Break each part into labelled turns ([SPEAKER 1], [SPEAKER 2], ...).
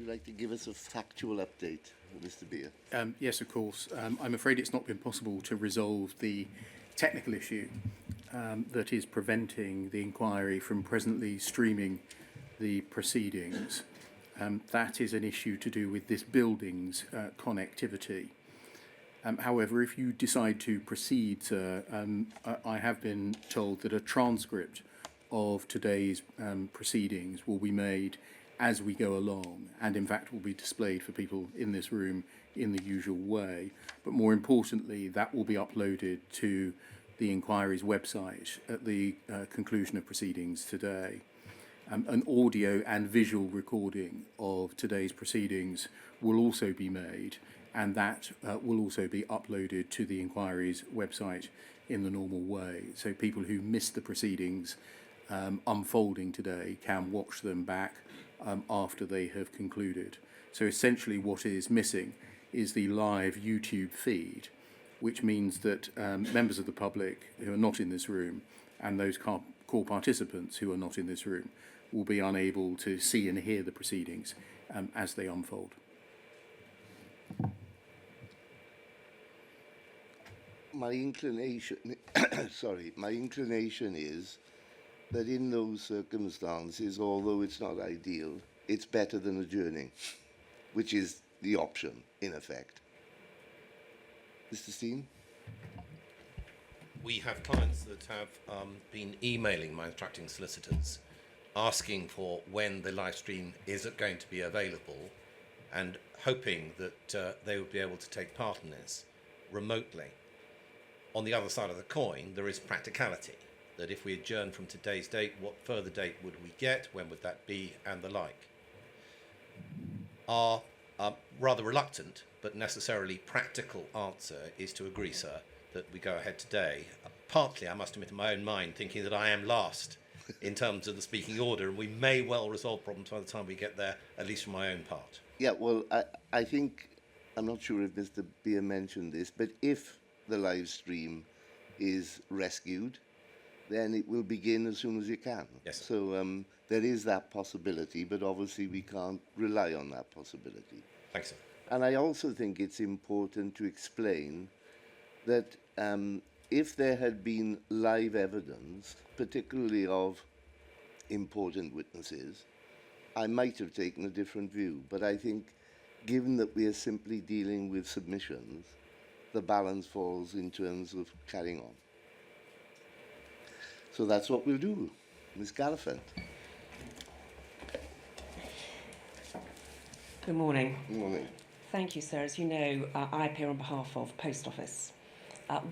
[SPEAKER 1] you like to give us a factual update, Mr. Beer?
[SPEAKER 2] Yes, of course. I'm afraid it's not been possible to resolve the technical issue that is preventing the inquiry from presently streaming the proceedings. That is an issue to do with this building's connectivity. However, if you decide to proceed, sir, I have been told that a transcript of today's proceedings will be made as we go along, and in fact will be displayed for people in this room in the usual way. But more importantly, that will be uploaded to the inquiry's website at the conclusion of proceedings today. An audio and visual recording of today's proceedings will also be made, and that will also be uploaded to the inquiry's website in the normal way. So people who missed the proceedings unfolding today can watch them back after they have concluded. So essentially what is missing is the live YouTube feed, which means that members of the public who are not in this room and those core participants who are not in this room will be unable to see and hear the proceedings as they unfold.
[SPEAKER 1] My inclination, my inclination is that in those circumstances, although it's not ideal, it's better than adjourning, which is the option, in effect. Mr. Steen?
[SPEAKER 3] We have clients that have been emailing my instructing solicitors asking for when the live stream is going to be available and hoping that they would be able to take part in this remotely. On the other side of the coin, there is practicality, that if we adjourn from today's date, what further date would we get, when would that be, and the like. Our rather reluctant but necessarily practical answer is to agree, sir, that we go ahead today. Partly, I must admit, in my own mind, thinking that I am last in terms of the speaking order, and we may well resolve problems by the time we get there, at least for my own part.
[SPEAKER 1] Yeah, well, I think, I'm not sure if Mr. Beer mentioned this, but if the live stream is rescued, then it will begin as soon as it can.
[SPEAKER 3] Yes, sir.
[SPEAKER 1] So there is that possibility, but obviously we can't rely on that possibility.
[SPEAKER 3] Thanks, sir.
[SPEAKER 1] And I also think it's important to explain that if there had been live evidence, particularly of important witnesses, I might have taken a different view. But I think, given that we are simply dealing with submissions, the balance falls in terms of carrying on. So that's what we'll do. Ms. Gallifant.
[SPEAKER 4] Good morning.
[SPEAKER 1] Good morning.
[SPEAKER 4] Thank you, sir. As you know, I appear on behalf of Post Office.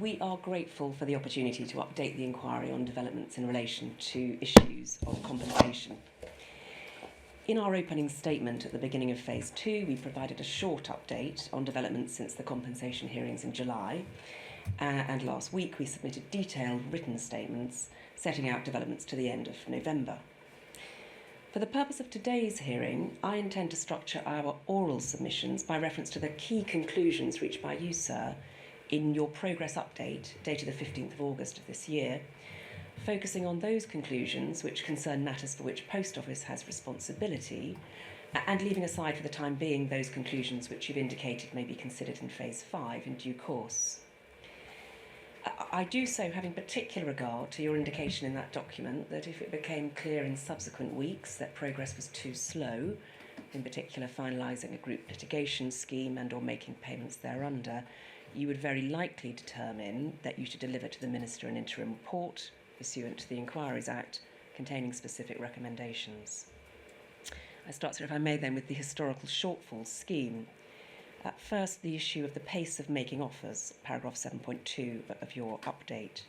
[SPEAKER 4] We are grateful for the opportunity to update the inquiry on developments in relation to issues of compensation. In our opening statement at the beginning of Phase 2, we provided a short update on developments since the compensation hearings in July, and last week we submitted detailed written statements setting out developments to the end of November. For the purpose of today's hearing, I intend to structure our oral submissions by reference to the key conclusions reached by you, sir, in your progress update dated the 15th of August of this year, focusing on those conclusions which concern matters for which Post Office has responsibility, and leaving aside for the time being those conclusions which you've indicated may be considered in Phase 5 in due course. I do so having particular regard to your indication in that document that if it became clear in subsequent weeks that progress was too slow, in particular finalising a group litigation scheme and or making payments thereunder, you would very likely determine that you should deliver to the Minister an interim report pursuant to the Inquiries Act containing specific recommendations. I start, sir, if I may then, with the historical shortfall scheme. First, the issue of the pace of making offers, paragraph 7.2 of your update.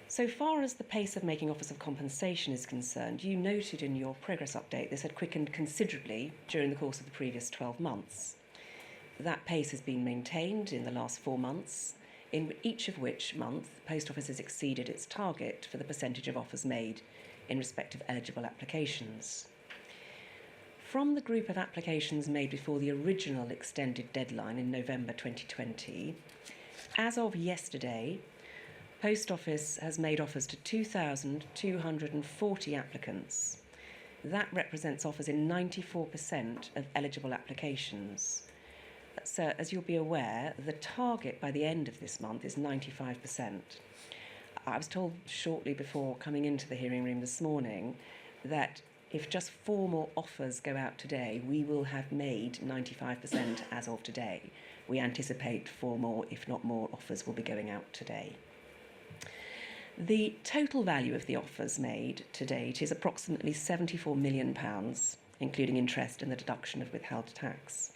[SPEAKER 4] So far as the pace of making offers of compensation is concerned, you noted in your progress update this had quickened considerably during the course of the previous 12 months. That pace has been maintained in the last 4 months, in each of which month the Post Office has exceeded its target for the percentage of offers made in respect of eligible applications. From the group of applications made before the original extended deadline in November 2020, as of yesterday, Post Office has made offers to 2,240 applicants, That represents offers in 94% of eligible applications. So, as you'll be aware, the target by the end of this month is 95%. I was told shortly before coming into the hearing room this morning that if just 4 more offers go out today, we will have made 95% as of today. We anticipate 4 more, if not more, offers will be going out today. The total value of the offers made to date is approximately £74 million, including interest and the deduction of withheld tax.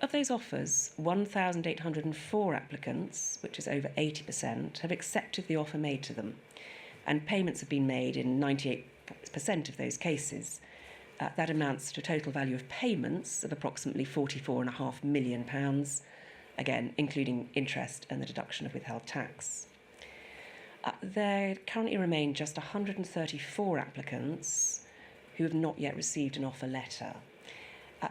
[SPEAKER 4] Of those offers, 1,804 applicants, which is over 80%, have accepted the offer made to them, and payments have been made in 98% of those cases. That amounts to a total value of payments of approximately £44.5 million, again, including interest and the deduction of withheld tax. There currently remain just 134 applicants who have not yet received an offer letter.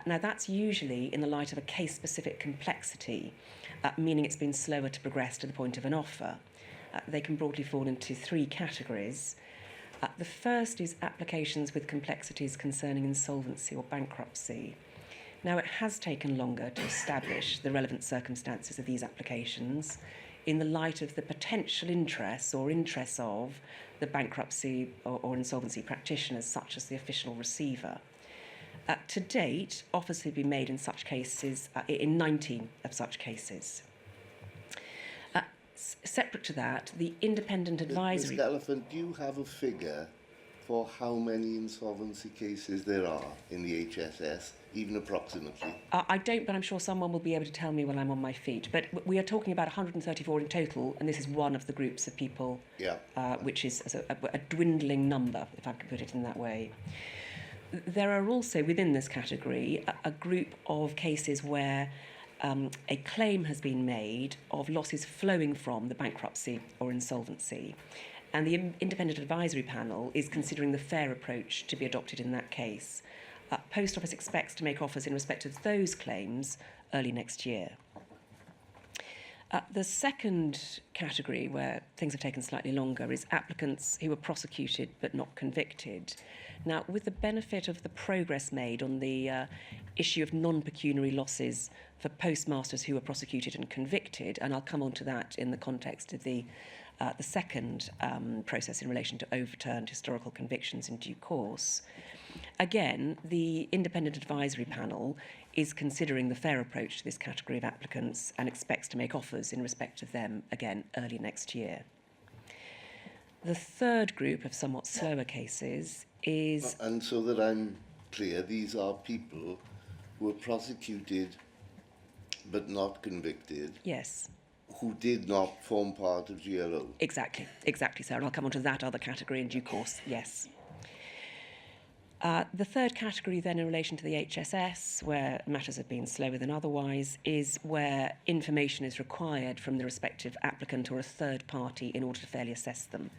[SPEAKER 4] Now, that's usually in the light of a case-specific complexity, meaning it's been slower to progress to the point of an offer. They can broadly fall into 3 categories. The first is applications with complexities concerning insolvency or bankruptcy. Now, it has taken longer to establish the relevant circumstances of these applications in the light of the potential interests or interests of the bankruptcy or insolvency practitioners, such as the official receiver. To date, offers have been made in such cases, in 19 of such cases. Separate to that, the independent advisory...
[SPEAKER 1] Mr. Elephant, do you have a figure for how many insolvency cases there are in the HSS, even approximately?
[SPEAKER 4] I don't, but I'm sure someone will be able to tell me when I'm on my feet. But we are talking about 134 in total, and this is one of the groups of people, which is a dwindling number, if I could put it in that way. There are also, within this category, a group of cases where a claim has been made of losses flowing from the bankruptcy or insolvency. And the independent advisory panel is considering the fair approach to be adopted in that case. Post Office expects to make offers in respect of those claims early next year. The second category, where things have taken slightly longer, is applicants who were prosecuted but not convicted. Now, with the benefit of the progress made on the issue of non-pecuniary losses for postmasters who were prosecuted and convicted, and I'll come on to that in the context of the second process in relation to overturned historical convictions in due course. Again, the independent advisory panel is considering the fair approach to this category of applicants and expects to make offers in respect of them, again, early next year. The third group of somewhat slower cases is...
[SPEAKER 1] And so that I'm clear, these are people who were prosecuted but not convicted.
[SPEAKER 4] Yes.
[SPEAKER 1] Who did not form part of GLO.
[SPEAKER 4] Exactly, Sarah. I'll come on to that other category in due course, yes. The third category then in relation to the HSS, where matters have been slower than otherwise, is where information is required from the respective applicant or a third party in order to fairly assess them.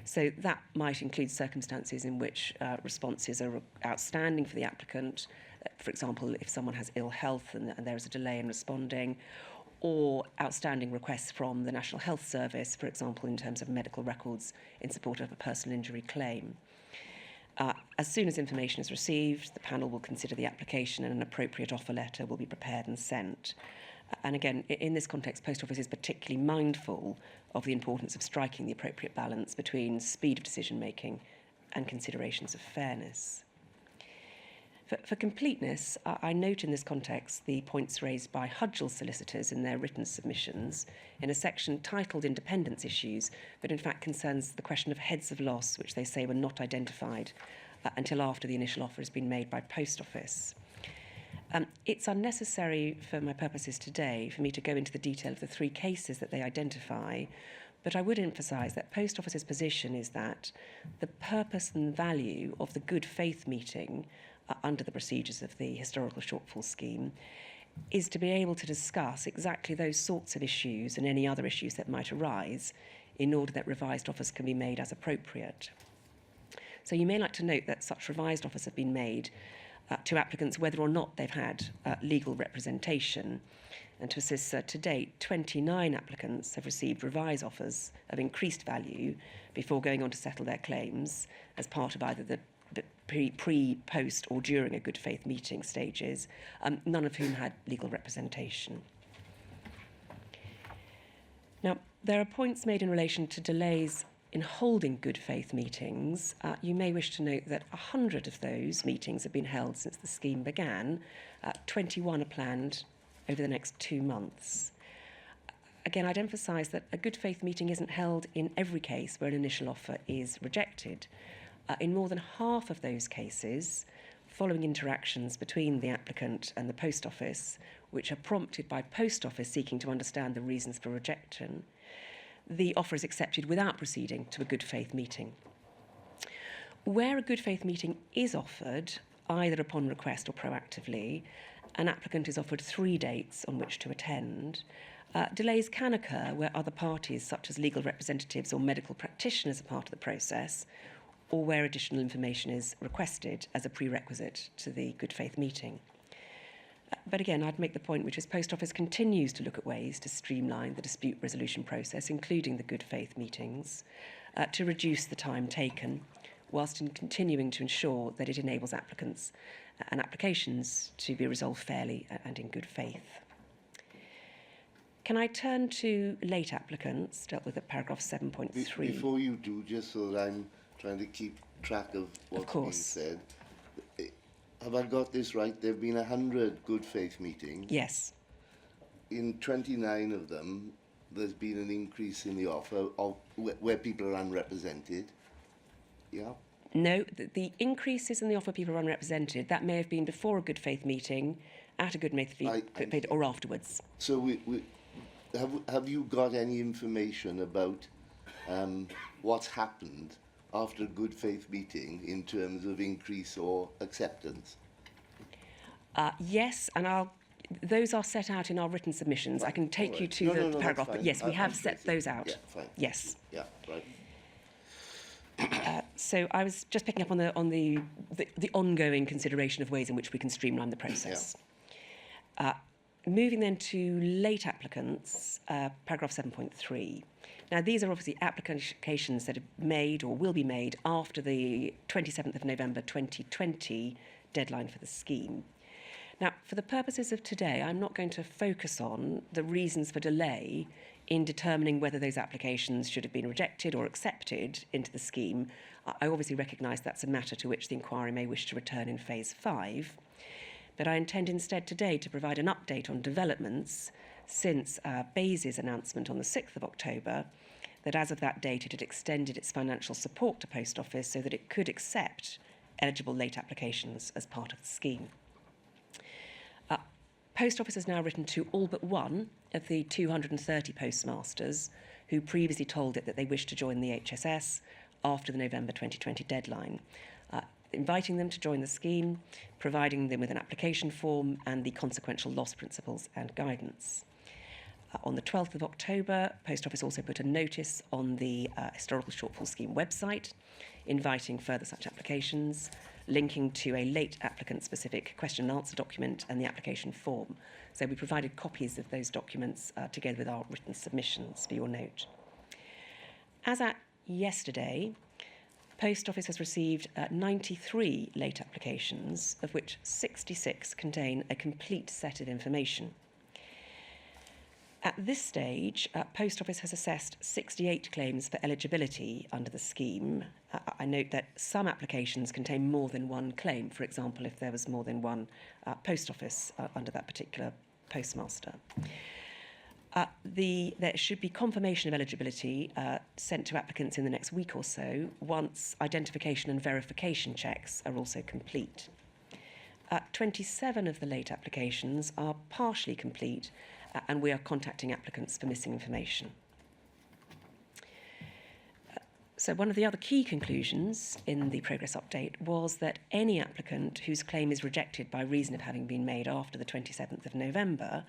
[SPEAKER 4] So that might include circumstances in which responses are outstanding for the applicant, for example, if someone has ill health and there is a delay in responding, or outstanding requests from the National Health Service, for example, in terms of medical records in support of a personal injury claim. As soon as information is received, the panel will consider the application and an appropriate offer letter will be prepared and sent. And again, in this context, Post Office is particularly mindful of the importance of striking the appropriate balance between speed of decision-making and considerations of fairness. For completeness, I note in this context the points raised by Hodgel Solicitors in their written submissions in a section titled Independence Issues, but in fact concerns the question of heads of loss, which they say were not identified until after the initial offer has been made by Post Office. It's unnecessary for my purposes today for me to go into the detail of the 3 cases that they identify, but I would emphasise that Post Office's position is that the purpose and value of the good faith meeting under the procedures of the historical shortfall scheme is to be able to discuss exactly those sorts of issues and any other issues that might arise in order that revised offers can be made as appropriate. So you may like to note that such revised offers have been made to applicants whether or not they've had legal representation. And to assist to date, 29 applicants have received revised offers of increased value before going on to settle their claims as part of either the pre, post, or during a good faith meeting stages, none of whom had legal representation. Now, there are points made in relation to delays in holding good faith meetings. You may wish to note that 100 of those meetings have been held since the scheme began. 21 are planned over the next 2 months. Again, I'd emphasise that a good faith meeting isn't held in every case where an initial offer is rejected. In more than half of those cases, following interactions between the applicant and the post office, which are prompted by post office seeking to understand the reasons for rejection, the offer is accepted without proceeding to a good faith meeting. Where a good faith meeting is offered, either upon request or proactively, an applicant is offered 3 dates on which to attend. Delays can occur where other parties, such as legal representatives or medical practitioners, are part of the process, or where additional information is requested as a prerequisite to the good faith meeting. But again, I'd make the point, which is Post Office continues to look at ways to streamline the dispute resolution process, including the good faith meetings, to reduce the time taken, whilst in continuing to ensure that it enables applicants and applications to be resolved fairly and in good faith. Can I turn to late applicants, dealt with at paragraph 7.3?
[SPEAKER 1] Before you do, just so that I'm trying to keep track of what's being said, have I got this right? There have been 100 good faith meetings.
[SPEAKER 4] Yes.
[SPEAKER 1] In 29 of them, there's been an increase in the offer of where people are unrepresented. Yeah?
[SPEAKER 4] No, the increases in the offer of people are unrepresented. That may have been before a good faith meeting, at a good faith meeting, or afterwards.
[SPEAKER 1] So have you got any information about what's happened after a good faith meeting in terms of increase or acceptance?
[SPEAKER 4] Yes, and those are set out in our written submissions.
[SPEAKER 1] Right.
[SPEAKER 4] I can take you to the paragraph, but yes, we have set those out.
[SPEAKER 1] Yeah, fine.
[SPEAKER 4] Yes.
[SPEAKER 1] Yeah, right.
[SPEAKER 4] So I was just picking up on the ongoing consideration of ways in which we can streamline the process. Yeah. Moving then to late applicants, paragraph 7.3. Now, these are obviously applications that are made or will be made after the 27th of November 2020 deadline for the scheme. Now, for the purposes of today, I'm not going to focus on the reasons for delay in determining whether those applications should have been rejected or accepted into the scheme. I obviously recognise that's a matter to which the inquiry may wish to return in phase 5. But I intend instead today to provide an update on developments since BEIS' announcement on the 6th of October that as of that date it had extended its financial support to Post Office so that it could accept eligible late applications as part of the scheme. Post Office has now written to all but one of the 230 postmasters who previously told it that they wished to join the HSS after the November 2020 deadline, inviting them to join the scheme, providing them with an application form and the consequential loss principles and guidance. On the 12th of October, Post Office also put a notice on the Historical Shortfall Scheme website, inviting further such applications, linking to a late applicant-specific question and answer document and the application form. So we provided copies of those documents together with our written submissions for your note. As at yesterday, Post Office has received 93 late applications, of which 66 contain a complete set of information. At this stage, Post Office has assessed 68 claims for eligibility under the scheme. I note that some applications contain more than one claim, for example, if there was more than one post office under that particular postmaster. There should be confirmation of eligibility sent to applicants in the next week or so, once identification and verification checks are also complete. 27 of the late applications are partially complete, and we are contacting applicants for missing information. So one of the other key conclusions in the progress update was that any applicant whose claim is rejected by reason of having been made after the 27th of November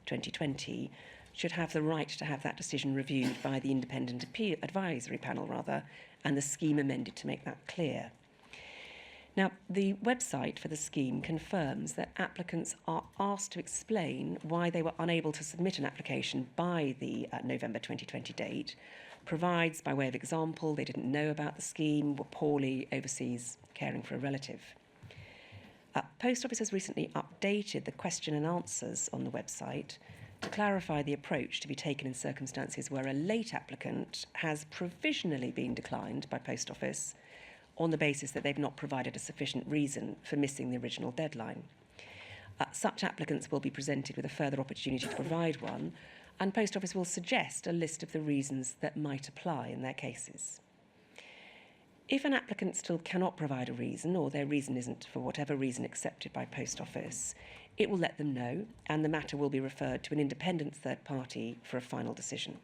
[SPEAKER 4] 2020 should have the right to have that decision reviewed by the independent advisory panel, and the scheme amended to make that clear. Now, the website for the scheme confirms that applicants are asked to explain why they were unable to submit an application by the November 2020 date, provides, by way of example, they didn't know about the scheme, were poorly overseas caring for a relative. Post Office has recently updated the question and answers on the website to clarify the approach to be taken in circumstances where a late applicant has provisionally been declined by Post Office on the basis that they've not provided a sufficient reason for missing the original deadline. Such applicants will be presented with a further opportunity to provide one, and Post Office will suggest a list of the reasons that might apply in their cases. If an applicant still cannot provide a reason, or their reason isn't for whatever reason accepted by Post Office, it will let them know, and the matter will be referred to an independent third party for a final decision.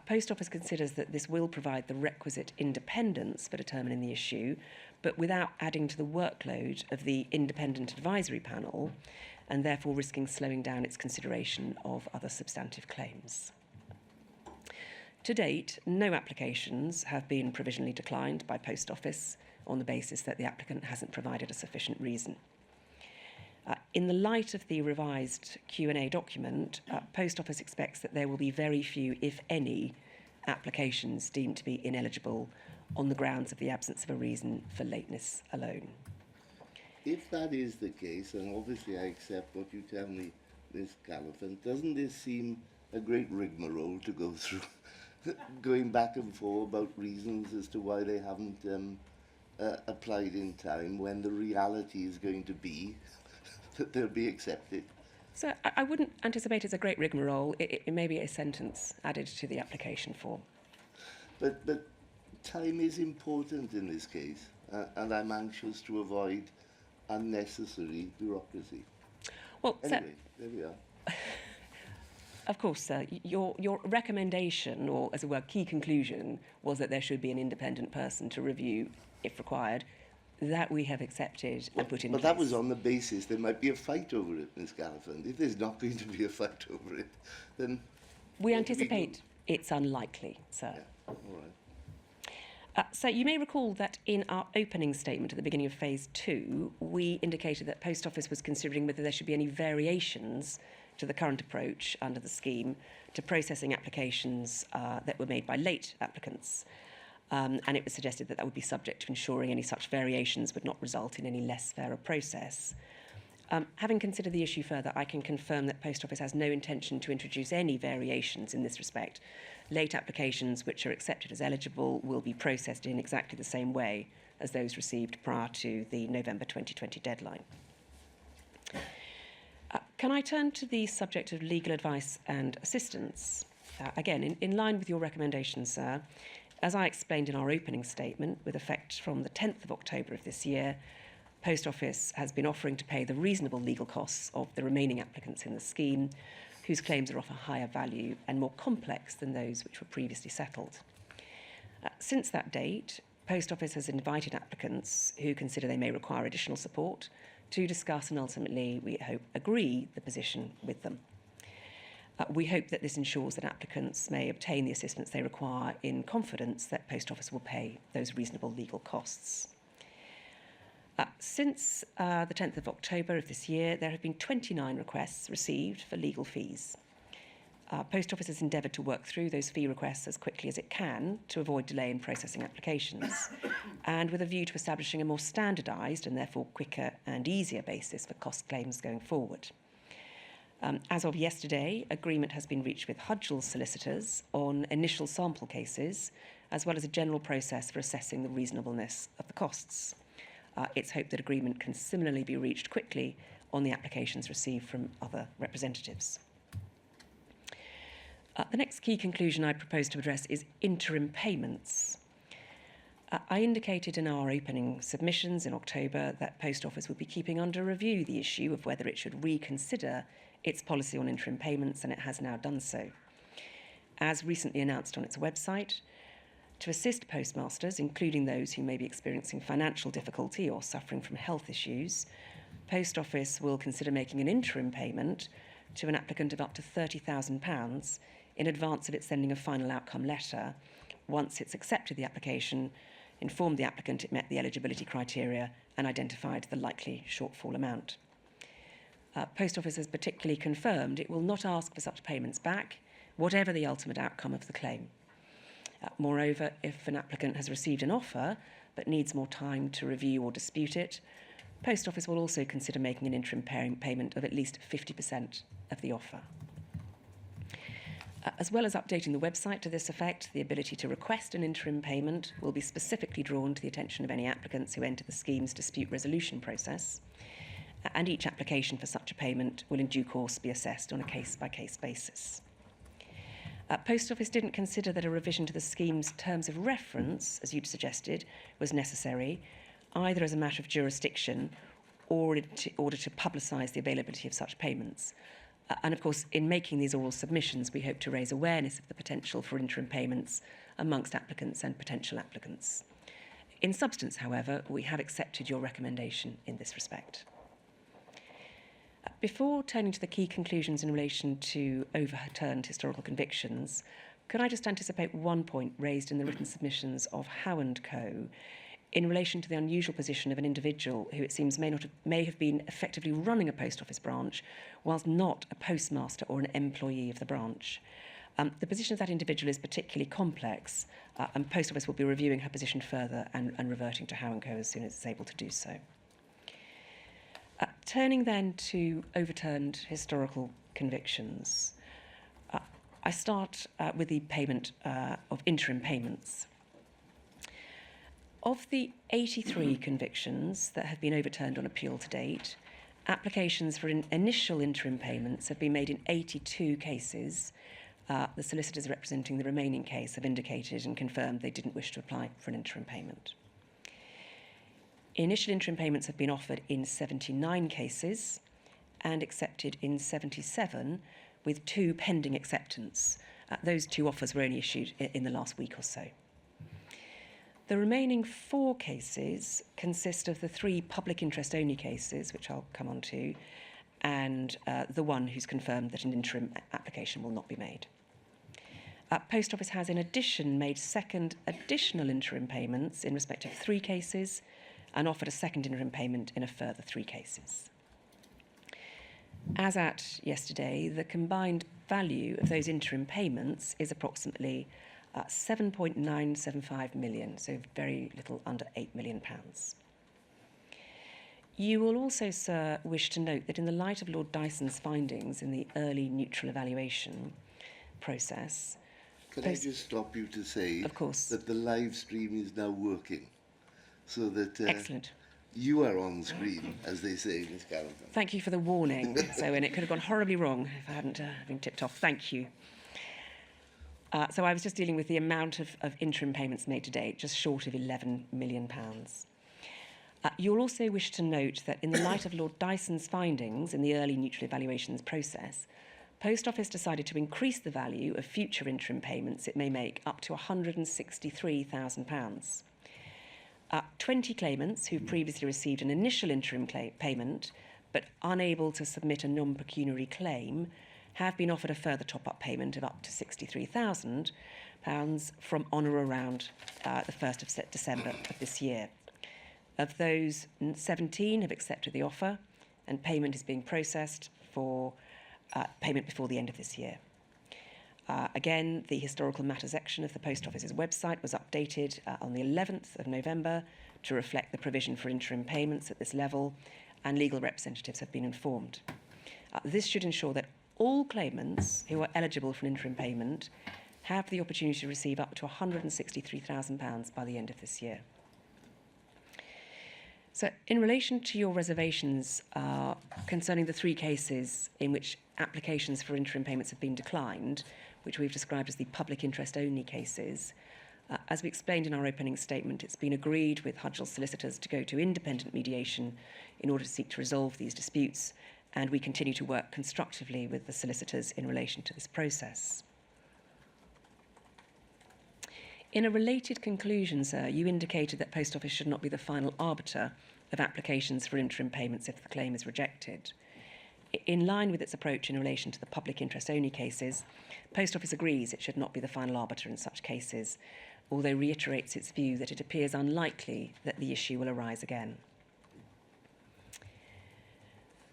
[SPEAKER 4] Post Office considers that this will provide the requisite independence for determining the issue, but without adding to the workload of the independent advisory panel, and therefore risking slowing down its consideration of other substantive claims. To date, no applications have been provisionally declined by Post Office on the basis that the applicant hasn't provided a sufficient reason. In the light of the revised Q&A document, Post Office expects that there will be very few, if any, applications deemed to be ineligible on the grounds of the absence of a reason for lateness alone.
[SPEAKER 1] If that is the case, and obviously I accept what you tell me, Ms. Gallifant, doesn't this seem a great rigmarole to go through, going back and forth about reasons as to why they haven't applied in time, when the reality is going to be that they'll be accepted?
[SPEAKER 4] So I wouldn't anticipate it's a great rigmarole. It may be a sentence added to the application form.
[SPEAKER 1] But time is important in this case, and I'm anxious to avoid unnecessary bureaucracy.
[SPEAKER 4] Well,
[SPEAKER 1] anyway, there we are.
[SPEAKER 4] Of course, sir, your recommendation, or as it were, key conclusion, was that there should be an independent person to review, if required. That we have accepted and put in place.
[SPEAKER 1] But that was on the basis there might be a fight over it, Ms. Gallifant. If there's not going to be a fight over it, then...
[SPEAKER 4] We anticipate it's unlikely, sir.
[SPEAKER 1] Yeah, all right.
[SPEAKER 4] So you may recall that in our opening statement at the beginning of Phase 2, we indicated that Post Office was considering whether there should be any variations to the current approach under the scheme to processing applications that were made by late applicants. And it was suggested that that would be subject to ensuring any such variations would not result in any less fairer process. Having considered the issue further, I can confirm that Post Office has no intention to introduce any variations in this respect. Late applications which are accepted as eligible will be processed in exactly the same way as those received prior to the November 2020 deadline. Can I turn to the subject of legal advice and assistance? Again, in line with your recommendations, sir, as I explained in our opening statement, with effect from the 10th of October of this year, Post Office has been offering to pay the reasonable legal costs of the remaining applicants in the scheme, whose claims are of a higher value and more complex than those which were previously settled. Since that date, Post Office has invited applicants who consider they may require additional support to discuss and ultimately, we hope, agree the position with them. We hope that this ensures that applicants may obtain the assistance they require in confidence that Post Office will pay those reasonable legal costs. Since the 10th of October of this year, there have been 29 requests received for legal fees. Post Office has endeavoured to work through those fee requests as quickly as it can to avoid delay in processing applications, and with a view to establishing a more standardised and therefore quicker and easier basis for cost claims going forward. As of yesterday, agreement has been reached with Hodgel Solicitors on initial sample cases, as well as a general process for assessing the reasonableness of the costs. It's hoped that agreement can similarly be reached quickly on the applications received from other representatives. The next key conclusion I propose to address is interim payments. I indicated in our opening submissions in October that Post Office would be keeping under review the issue of whether it should reconsider its policy on interim payments, and it has now done so. As recently announced on its website, to assist postmasters, including those who may be experiencing financial difficulty or suffering from health issues, Post Office will consider making an interim payment to an applicant of up to £30,000 in advance of it sending a final outcome letter once it's accepted the application, informed the applicant it met the eligibility criteria and identified the likely shortfall amount. Post Office has particularly confirmed it will not ask for such payments back, whatever the ultimate outcome of the claim. Moreover, if an applicant has received an offer but needs more time to review or dispute it, Post Office will also consider making an interim payment of at least 50% of the offer. As well as updating the website to this effect, the ability to request an interim payment will be specifically drawn to the attention of any applicants who enter the scheme's dispute resolution process, and each application for such a payment will in due course be assessed on a case-by-case basis. Post Office didn't consider that a revision to the scheme's terms of reference, as you'd suggested, was necessary, either as a matter of jurisdiction or in order to publicise the availability of such payments. And of course, in making these oral submissions, we hope to raise awareness of the potential for interim payments amongst applicants and potential applicants. In substance, however, we have accepted your recommendation in this respect. Before turning to the key conclusions in relation to overturned historical convictions, could I just anticipate one point raised in the written submissions of Howe & Co. in relation to the unusual position of an individual who it seems may have been effectively running a post office branch whilst not a postmaster or an employee of the branch. The position of that individual is particularly complex, and Post Office will be reviewing her position further and reverting to Howe & Co. as soon as it's able to do so. Turning then to overturned historical convictions, I start with the payment of interim payments. Of the 83 convictions that have been overturned on appeal to date, applications for initial interim payments have been made in 82 cases. The solicitors representing the remaining case have indicated and confirmed they didn't wish to apply for an interim payment. Initial interim payments have been offered in 79 cases and accepted in 77, with 2 pending acceptance. Those 2 offers were only issued in the last week or so. The remaining 4 cases consist of the 3 public interest only cases, which I'll come on to, and the one who's confirmed that an interim application will not be made. Post Office has in addition made second additional interim payments in respect of 3 cases and offered a second interim payment in a further 3 cases. As at yesterday, the combined value of those interim payments is approximately 7.975 million, so very little under £8 million. You will also, sir, wish to note that in the light of Lord Dyson's findings in the early neutral evaluation process...
[SPEAKER 1] Can I just stop you to say
[SPEAKER 4] of course.
[SPEAKER 1] That the live stream is now working, so that
[SPEAKER 4] Excellent.
[SPEAKER 1] You are on screen, as they say, Miss Carrington.
[SPEAKER 4] Thank you for the warning. And it could have gone horribly wrong if I hadn't been tipped off. Thank you. So I was just dealing with the amount of interim payments made to date, just short of £11 million. You'll also wish to note that in the light of Lord Dyson's findings in the early neutral evaluations process, Post Office decided to increase the value of future interim payments it may make up to £163,000. 20 claimants who previously received an initial interim payment but unable to submit a non-pecuniary claim have been offered a further top-up payment of up to £63,000 from on or around the 1st of December of this year. Of those, 17 have accepted the offer, and payment is being processed for payment before the end of this year. Again, the historical matter section of the Post Office's website was updated on the 11th of November to reflect the provision for interim payments at this level, and legal representatives have been informed. This should ensure that all claimants who are eligible for an interim payment have the opportunity to receive up to £163,000 by the end of this year. So, in relation to your reservations concerning the 3 cases in which applications for interim payments have been declined, which we've described as the public interest only cases, as we explained in our opening statement, it's been agreed with Hodgel Solicitors to go to independent mediation in order to seek to resolve these disputes, and we continue to work constructively with the solicitors in relation to this process. In a related conclusion, sir, you indicated that Post Office should not be the final arbiter of applications for interim payments if the claim is rejected. In line with its approach in relation to the public interest only cases, Post Office agrees it should not be the final arbiter in such cases, although reiterates its view that it appears unlikely that the issue will arise again.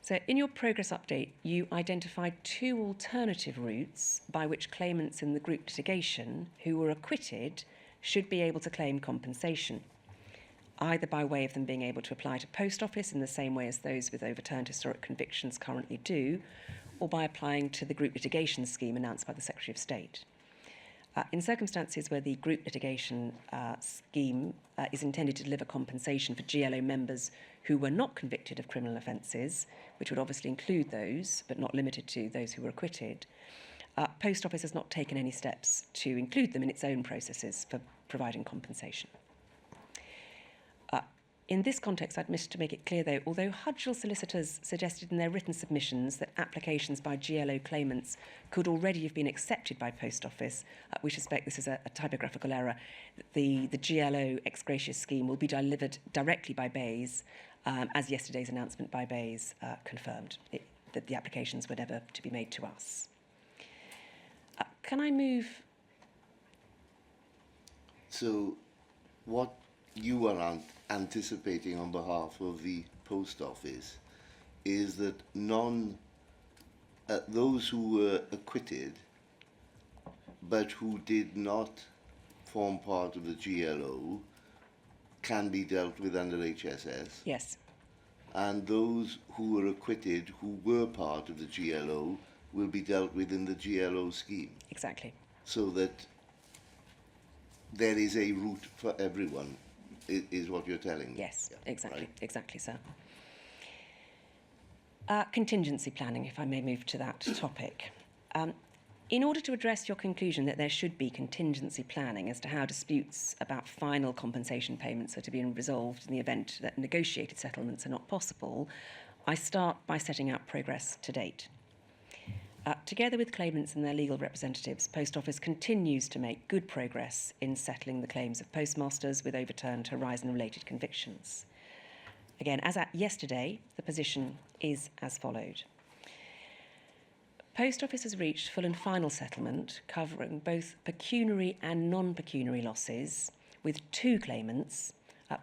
[SPEAKER 4] So in your progress update, you identified 2 alternative routes by which claimants in the group litigation who were acquitted should be able to claim compensation, either by way of them being able to apply to Post Office in the same way as those with overturned historic convictions currently do, or by applying to the group litigation scheme announced by the Secretary of State. In circumstances where the group litigation scheme is intended to deliver compensation for GLO members who were not convicted of criminal offences, which would obviously include those, but not limited to those who were acquitted, Post Office has not taken any steps to include them in its own processes for providing compensation. In this context, I'd wish to make it clear, though, although Hodgel Solicitors suggested in their written submissions that applications by GLO claimants could already have been accepted by Post Office, we suspect this is a typographical error. The GLO ex gratia scheme will be delivered directly by BEIS, as yesterday's announcement by BEIS confirmed, that the applications were never to be made to us. Can I move?
[SPEAKER 1] So, what you are anticipating on behalf of the Post Office is that those who were acquitted but who did not form part of the GLO can be dealt with under HSS.
[SPEAKER 4] Yes.
[SPEAKER 1] And those who were acquitted who were part of the GLO will be dealt with in the GLO scheme.
[SPEAKER 4] Exactly.
[SPEAKER 1] So that there is a route for everyone, is what you're telling me.
[SPEAKER 4] Yes,
[SPEAKER 1] Yeah,
[SPEAKER 4] exactly,
[SPEAKER 1] right.
[SPEAKER 4] exactly, sir. Contingency planning, if I may move to that topic. In order to address your conclusion that there should be contingency planning as to how disputes about final compensation payments are to be resolved in the event that negotiated settlements are not possible, I start by setting out progress to date. Together with claimants and their legal representatives, Post Office continues to make good progress in settling the claims of postmasters with overturned Horizon-related convictions. Again, as at yesterday, the position is as followed. Post Office has reached full and final settlement covering both pecuniary and non-pecuniary losses with 2 claimants,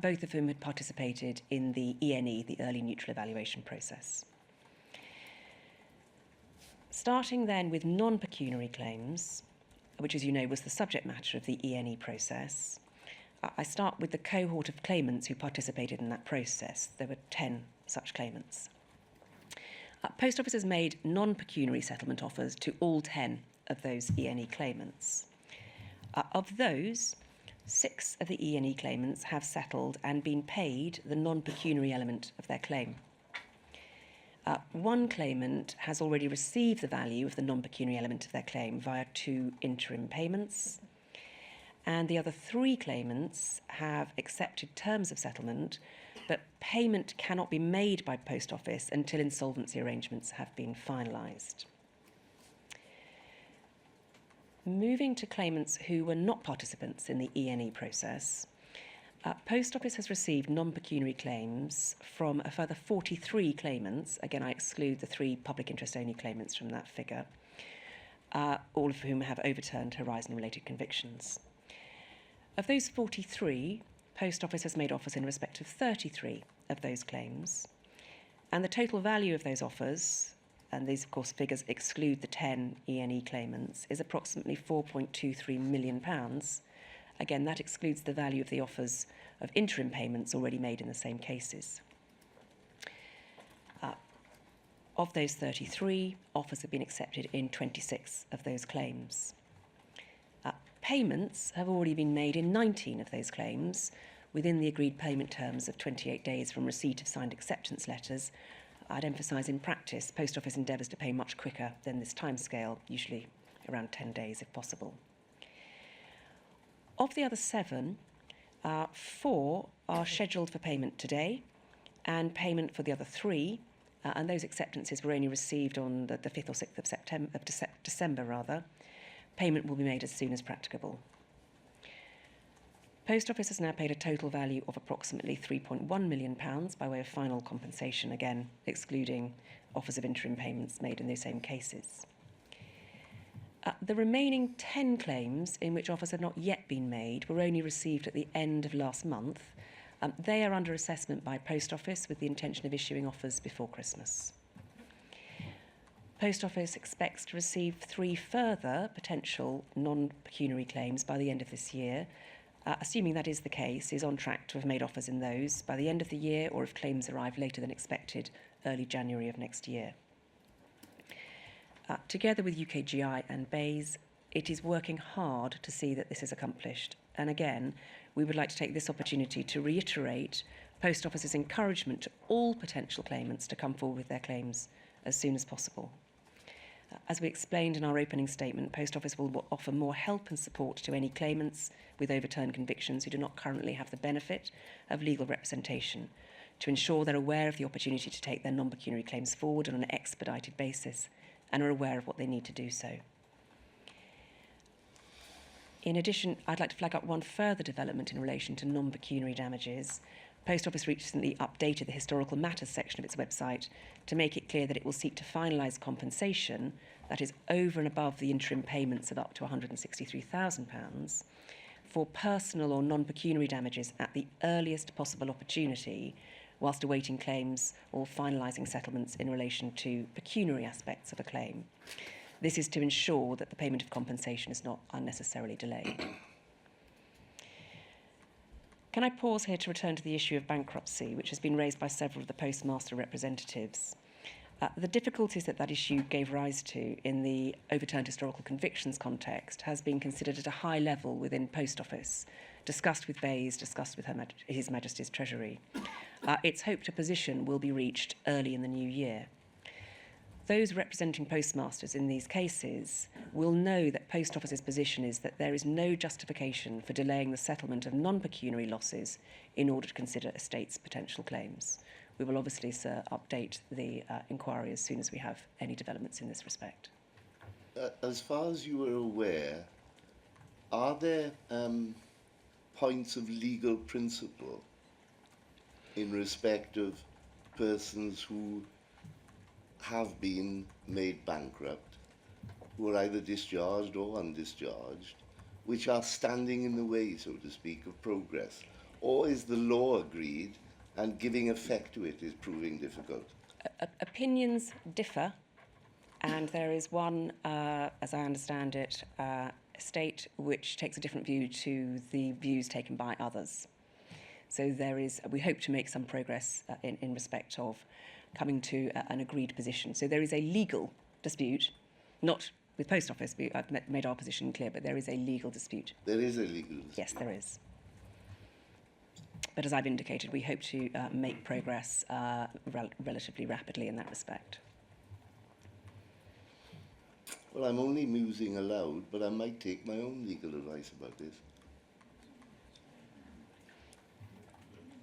[SPEAKER 4] both of whom had participated in the ENE, the Early Neutral Evaluation process. Starting then with non-pecuniary claims, which, as you know, was the subject matter of the ENE process, I start with the cohort of claimants who participated in that process. There were 10 such claimants. Post Office has made non-pecuniary settlement offers to all 10 of those ENE claimants. Of those, 6 of the ENE claimants have settled and been paid the non-pecuniary element of their claim. 1 claimant has already received the value of the non-pecuniary element of their claim via 2 interim payments, and the other 3 claimants have accepted terms of settlement, but payment cannot be made by Post Office until insolvency arrangements have been finalised. Moving to claimants who were not participants in the ENE process, Post Office has received non-pecuniary claims from a further 43 claimants. Again, I exclude the 3 public interest-only claimants from that figure, all of whom have overturned Horizon-related convictions. Of those 43, Post Office has made offers in respect of 33 of those claims, and the total value of those offers, and these, of course, figures exclude the 10 ENE claimants, is approximately £4.23 million. Again, that excludes the value of the offers of interim payments already made in the same cases. Of those 33, offers have been accepted in 26 of those claims. Payments have already been made in 19 of those claims within the agreed payment terms of 28 days from receipt of signed acceptance letters. I'd emphasise in practice, Post Office endeavours to pay much quicker than this timescale, usually around 10 days if possible. Of the other 7, 4 are scheduled for payment today, and payment for the other 3, and those acceptances were only received on the 5th or 6th of December. Payment will be made as soon as practicable. Post Office has now paid a total value of approximately £3.1 million by way of final compensation, again excluding offers of interim payments made in those same cases. The remaining 10 claims in which offers have not yet been made were only received at the end of last month. They are under assessment by Post Office with the intention of issuing offers before Christmas. Post Office expects to receive 3 further potential non-pecuniary claims by the end of this year. Assuming that is the case, is on track to have made offers in those by the end of the year, or if claims arrive later than expected, early January of next year. Together with UKGI and BEIS, it is working hard to see that this is accomplished. And again, we would like to take this opportunity to reiterate Post Office's encouragement to all potential claimants to come forward with their claims as soon as possible. As we explained in our opening statement, Post Office will offer more help and support to any claimants with overturned convictions who do not currently have the benefit of legal representation, to ensure they're aware of the opportunity to take their non-pecuniary claims forward on an expedited basis and are aware of what they need to do so. In addition, I'd like to flag up one further development in relation to non-pecuniary damages. Post Office recently updated the historical matters section of its website to make it clear that it will seek to finalise compensation, that is over and above the interim payments of up to £163,000, for personal or non-pecuniary damages at the earliest possible opportunity, whilst awaiting claims or finalising settlements in relation to pecuniary aspects of a claim. This is to ensure that the payment of compensation is not unnecessarily delayed. Can I pause here to return to the issue of bankruptcy, which has been raised by several of the postmaster representatives? The difficulties that issue gave rise to in the overturned historical convictions context has been considered at a high level within Post Office, discussed with BEIS, discussed with His Majesty's Treasury. It's hoped a position will be reached early in the new year. Those representing postmasters in these cases will know that Post Office's position is that there is no justification for delaying the settlement of non-pecuniary losses in order to consider estates' potential claims. We will obviously, sir, update the inquiry as soon as we have any developments in this respect.
[SPEAKER 1] As far as you are aware, are there points of legal principle in respect of persons who have been made bankrupt, who are either discharged or undischarged, which are standing in the way, so to speak, of progress? Or is the law agreed and giving effect to it is proving difficult?
[SPEAKER 4] Opinions differ, and there is one, as I understand it, state which takes a different view to the views taken by others. So we hope to make some progress in respect of coming to an agreed position. So there is a legal dispute, not with Post Office, I've made our position clear, but there is a legal dispute.
[SPEAKER 1] There is a legal dispute?
[SPEAKER 4] Yes, there is. But as I've indicated, we hope to make progress relatively rapidly in that respect.
[SPEAKER 1] Well, I'm only musing aloud, but I might take my own legal advice about this.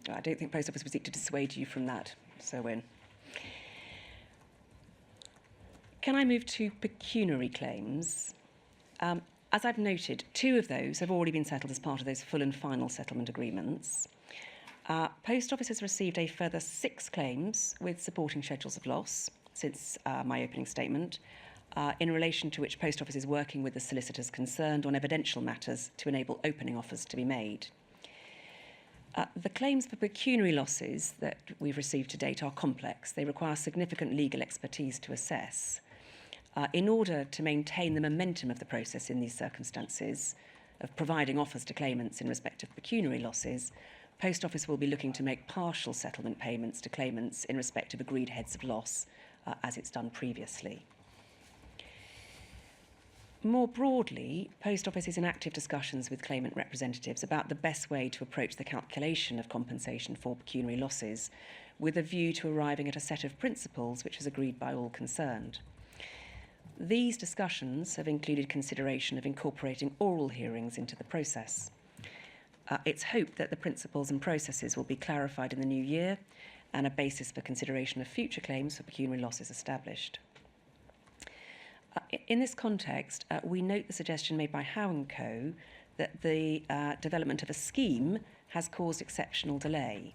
[SPEAKER 4] I don't think Post Office would seek to dissuade you from that, Sir Wynne. Can I move to pecuniary claims? As I've noted, 2 of those have already been settled as part of those full and final settlement agreements. Post Office has received a further 6 claims with supporting schedules of loss since my opening statement, in relation to which Post Office is working with the solicitors concerned on evidential matters to enable opening offers to be made. The claims for pecuniary losses that we've received to date are complex. They require significant legal expertise to assess. In order to maintain the momentum of the process in these circumstances of providing offers to claimants in respect of pecuniary losses, Post Office will be looking to make partial settlement payments to claimants in respect of agreed heads of loss, as it's done previously. More broadly, Post Office is in active discussions with claimant representatives about the best way to approach the calculation of compensation for pecuniary losses, with a view to arriving at a set of principles which is agreed by all concerned. These discussions have included consideration of incorporating oral hearings into the process. It's hoped that the principles and processes will be clarified in the new year and a basis for consideration of future claims for pecuniary losses established. In this context, we note the suggestion made by Howe & Co that the development of a scheme has caused exceptional delay.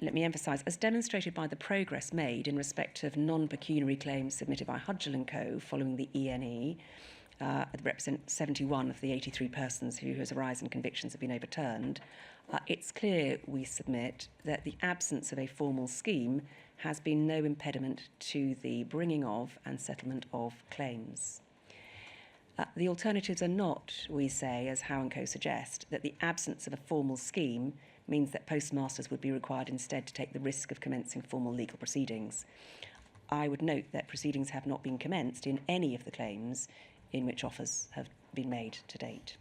[SPEAKER 4] Let me emphasise, as demonstrated by the progress made in respect of non-pecuniary claims submitted by Hodgel & Co following the ENE, that represent 71 of the 83 persons whose arrears and convictions have been overturned, it's clear, we submit, that the absence of a formal scheme has been no impediment to the bringing of and settlement of claims. The alternatives are not, we say, as Howe & Co suggest, that the absence of a formal scheme means that postmasters would be required instead to take the risk of commencing formal legal proceedings. I would note that proceedings have not been commenced in any of the claims in which offers have been made to date.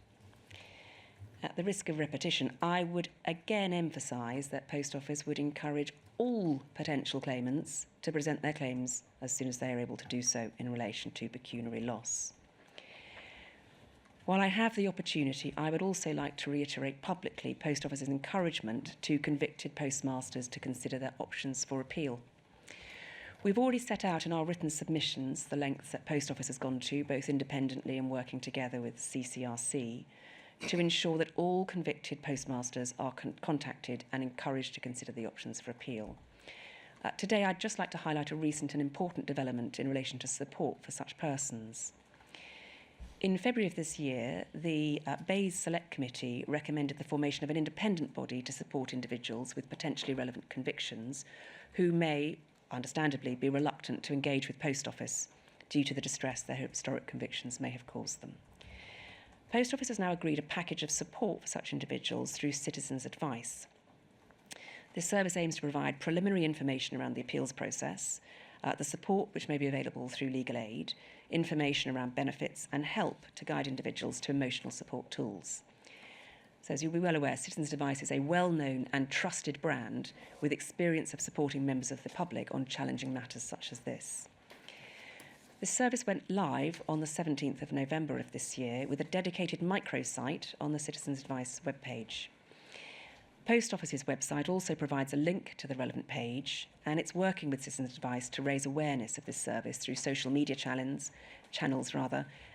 [SPEAKER 4] At the risk of repetition, I would again emphasise that Post Office would encourage all potential claimants to present their claims as soon as they are able to do so in relation to pecuniary loss. While I have the opportunity, I would also like to reiterate publicly Post Office's encouragement to convicted postmasters to consider their options for appeal. We've already set out in our written submissions the lengths that Post Office has gone to, both independently and working together with CCRC, to ensure that all convicted postmasters are contacted and encouraged to consider the options for appeal. Today, I'd just like to highlight a recent and important development in relation to support for such persons. In February of this year, the BEIS Select Committee recommended the formation of an independent body to support individuals with potentially relevant convictions who may, understandably, be reluctant to engage with Post Office due to the distress their historic convictions may have caused them. Post Office has now agreed a package of support for such individuals through Citizens' Advice. This service aims to provide preliminary information around the appeals process, the support which may be available through legal aid, information around benefits, and help to guide individuals to emotional support tools. So as you'll be well aware, Citizens' Advice is a well-known and trusted brand with experience of supporting members of the public on challenging matters such as this. This service went live on the 17th of November of this year with a dedicated microsite on the Citizens' Advice webpage. Post Office's website also provides a link to the relevant page, and it's working with Citizens' Advice to raise awareness of this service through social media channels,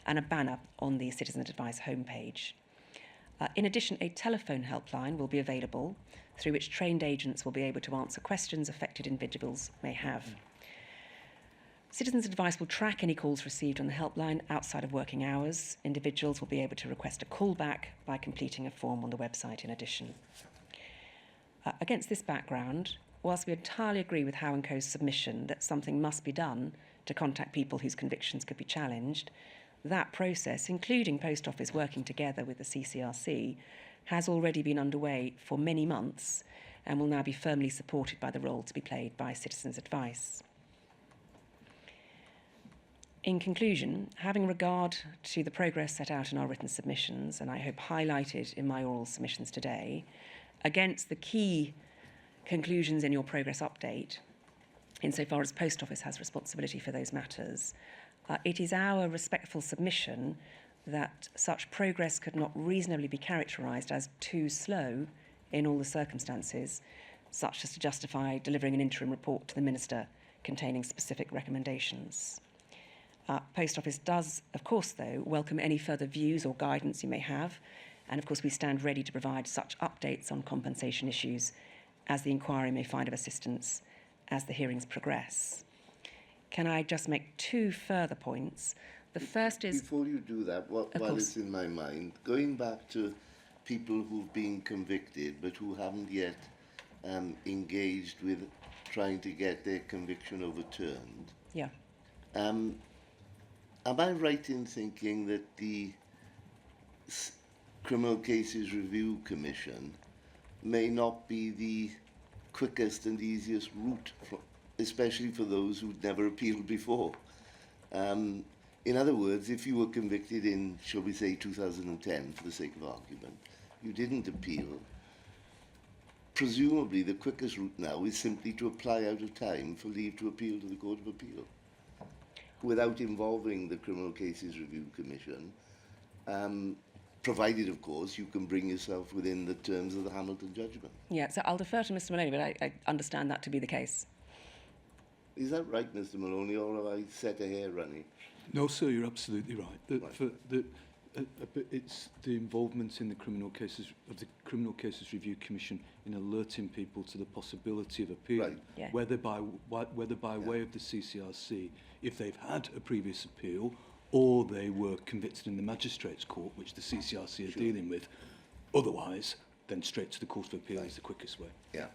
[SPEAKER 4] and a banner on the Citizens' Advice homepage. In addition, a telephone helpline will be available through which trained agents will be able to answer questions affected individuals may have. Citizens' Advice will track any calls received on the helpline outside of working hours. Individuals will be able to request a callback by completing a form on the website in addition. Against this background, whilst we entirely agree with Howe & Co.'s submission that something must be done to contact people whose convictions could be challenged, that process, including Post Office working together with the CCRC, has already been underway for many months and will now be firmly supported by the role to be played by Citizens' Advice. In conclusion, having regard to the progress set out in our written submissions, and I hope highlighted in my oral submissions today, against the key conclusions in your progress update, insofar as Post Office has responsibility for those matters, it is our respectful submission that such progress could not reasonably be characterised as too slow in all the circumstances, such as to justify delivering an interim report to the Minister containing specific recommendations. Post Office does, of course, though, welcome any further views or guidance you may have, and of course we stand ready to provide such updates on compensation issues as the inquiry may find of assistance as the hearings progress. Can I just make two further points? The first is...
[SPEAKER 1] Before you do that, while it's in my mind, going back to people who've been convicted but who haven't yet engaged with trying to get their conviction overturned.
[SPEAKER 4] Yeah.
[SPEAKER 1] Am I right in thinking that the Criminal Cases Review Commission may not be the quickest and easiest route, especially for those who'd never appealed before? In other words, if you were convicted in, shall we say, 2010, for the sake of argument, you didn't appeal, presumably the quickest route now is simply to apply out of time for leave to appeal to the Court of Appeal, without involving the Criminal Cases Review Commission, provided, of course, you can bring yourself within the terms of the Hamilton judgment.
[SPEAKER 4] Yeah, so I'll defer to Mr Maloney, but I understand that to be the case.
[SPEAKER 1] Is that right, Mr Maloney, or have I set a hair running?
[SPEAKER 5] No, sir, you're absolutely right. It's the involvement in the Criminal Cases Review Commission in alerting people to the possibility of appeal,
[SPEAKER 1] Right.
[SPEAKER 4] Yeah.
[SPEAKER 5] whether by way of the CCRC, if they've had a previous appeal, or they were convicted in the magistrates' court, which the CCRC are dealing with. Otherwise, then straight to the Court of Appeal is the quickest way.
[SPEAKER 1] Yeah.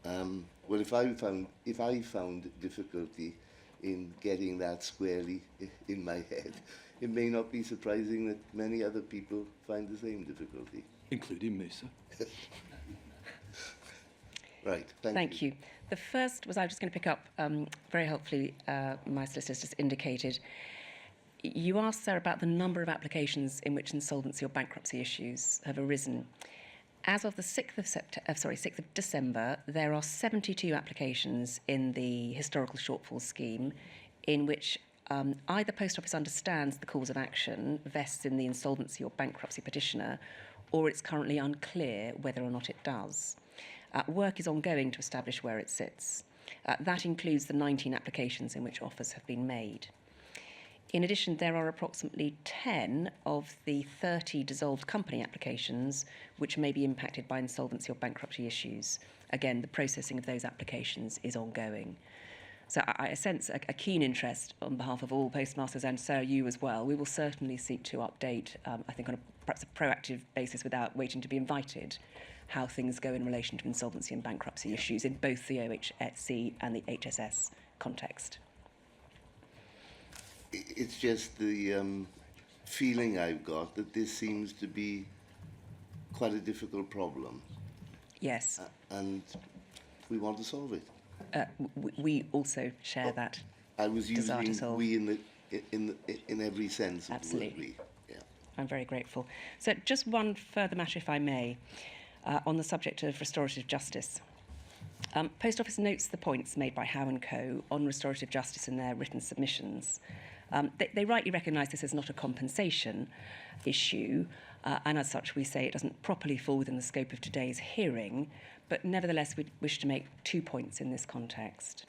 [SPEAKER 1] Well, if I found difficulty in getting that squarely in my head, it may not be surprising that many other people find the same difficulty.
[SPEAKER 5] Including me, sir.
[SPEAKER 1] Right,
[SPEAKER 4] Thank you. The first was, I was just going to pick up, very helpfully, my solicitors just indicated. You asked, sir, about the number of applications in which insolvency or bankruptcy issues have arisen. As of the 6th of December, there are 72 applications in the historical shortfall scheme in which either Post Office understands the cause of action vests in the insolvency or bankruptcy petitioner, or it's currently unclear whether or not it does. Work is ongoing to establish where it sits. That includes the 19 applications in which offers have been made. In addition, there are approximately 10 of the 30 dissolved company applications which may be impacted by insolvency or bankruptcy issues. Again, the processing of those applications is ongoing. So I sense a keen interest on behalf of all postmasters, and so you as well. We will certainly seek to update, I think on perhaps a proactive basis without waiting to be invited, how things go in relation to insolvency and bankruptcy issues in both the OHC and the HSS context.
[SPEAKER 1] It's just the feeling I've got that this seems to be quite a difficult problem.
[SPEAKER 4] Yes.
[SPEAKER 1] And we want to solve it.
[SPEAKER 4] We also share that.
[SPEAKER 1] I was
[SPEAKER 4] desire to
[SPEAKER 1] using
[SPEAKER 4] solve.
[SPEAKER 1] we in every sense of
[SPEAKER 4] Absolutely.
[SPEAKER 1] the word we. Yeah.
[SPEAKER 4] I'm very grateful. So just one further matter, if I may, on the subject of restorative justice. Post Office notes the points made by Howe & Co. on restorative justice in their written submissions. They rightly recognise this as not a compensation issue, and as such we say it doesn't properly fall within the scope of today's hearing, but nevertheless we wish to make 2 points in this context.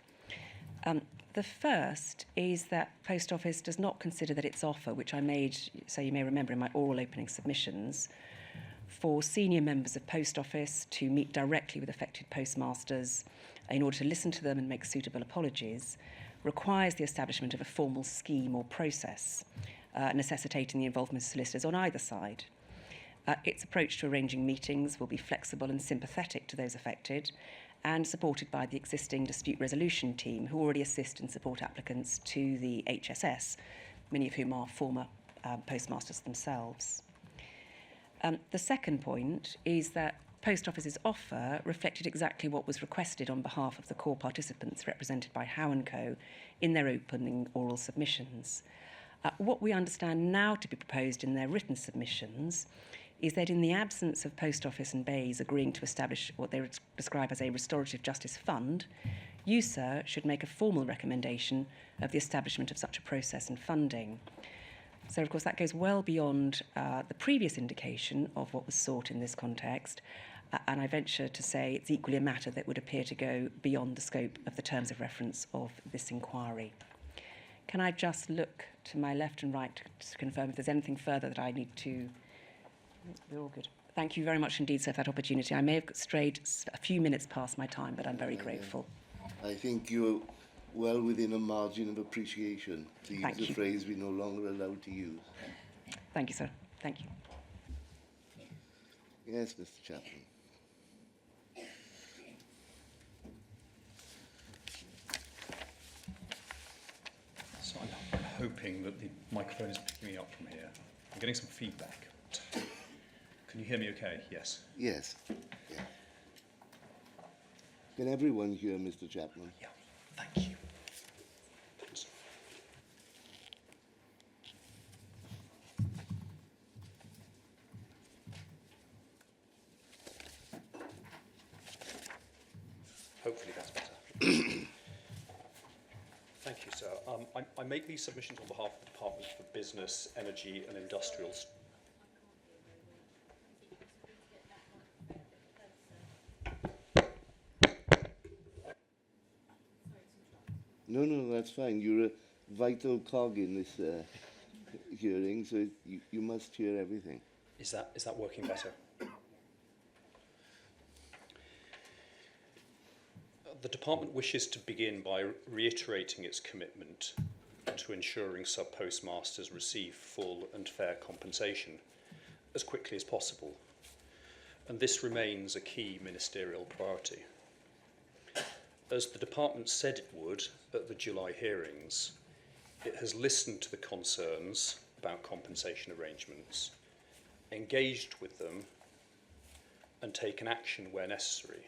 [SPEAKER 4] The first is that Post Office does not consider that its offer, which I made, so you may remember in my oral opening submissions, for senior members of Post Office to meet directly with affected postmasters in order to listen to them and make suitable apologies, requires the establishment of a formal scheme or process, necessitating the involvement of solicitors on either side. Its approach to arranging meetings will be flexible and sympathetic to those affected, and supported by the existing dispute resolution team, who already assist and support applicants to the HSS, many of whom are former postmasters themselves. The second point is that Post Office's offer reflected exactly what was requested on behalf of the core participants represented by Howe & Co. in their opening oral submissions. What we understand now to be proposed in their written submissions is that in the absence of Post Office and BEIS agreeing to establish what they describe as a restorative justice fund, you, sir, should make a formal recommendation of the establishment of such a process and funding. So, of course, that goes well beyond the previous indication of what was sought in this context, and I venture to say it's equally a matter that would appear to go beyond the scope of the terms of reference of this inquiry. Can I just look to my left and right to confirm if there's anything further that I need to... We're all good. Thank you very much indeed, sir, for that opportunity. I may have strayed a few minutes past my time, but I'm very grateful.
[SPEAKER 1] I think you're well within a margin of appreciation, to use
[SPEAKER 4] Thank
[SPEAKER 1] a
[SPEAKER 4] you.
[SPEAKER 1] phrase we're no longer allowed to use.
[SPEAKER 4] Thank you, sir. Thank you.
[SPEAKER 1] Yes, Mr. Chapman.
[SPEAKER 6] So I'm hoping that the microphone is picking me up from here. I'm getting some feedback. Can you hear me okay? Yes.
[SPEAKER 1] Yes. Yeah. Can everyone hear Mr. Chapman?
[SPEAKER 6] Yeah. Thank you. Thanks. Hopefully that's better. Thank you, sir. I make these submissions on behalf of the Department for Business, Energy and Industrials.
[SPEAKER 1] No, that's fine. You're a vital cog in this hearing, so you must hear everything.
[SPEAKER 6] Is that working better? The department wishes to begin by reiterating its commitment to ensuring sub-postmasters receive full and fair compensation as quickly as possible, and this remains a key ministerial priority. As the department said it would at the July hearings, it has listened to the concerns about compensation arrangements, engaged with them, and taken action where necessary.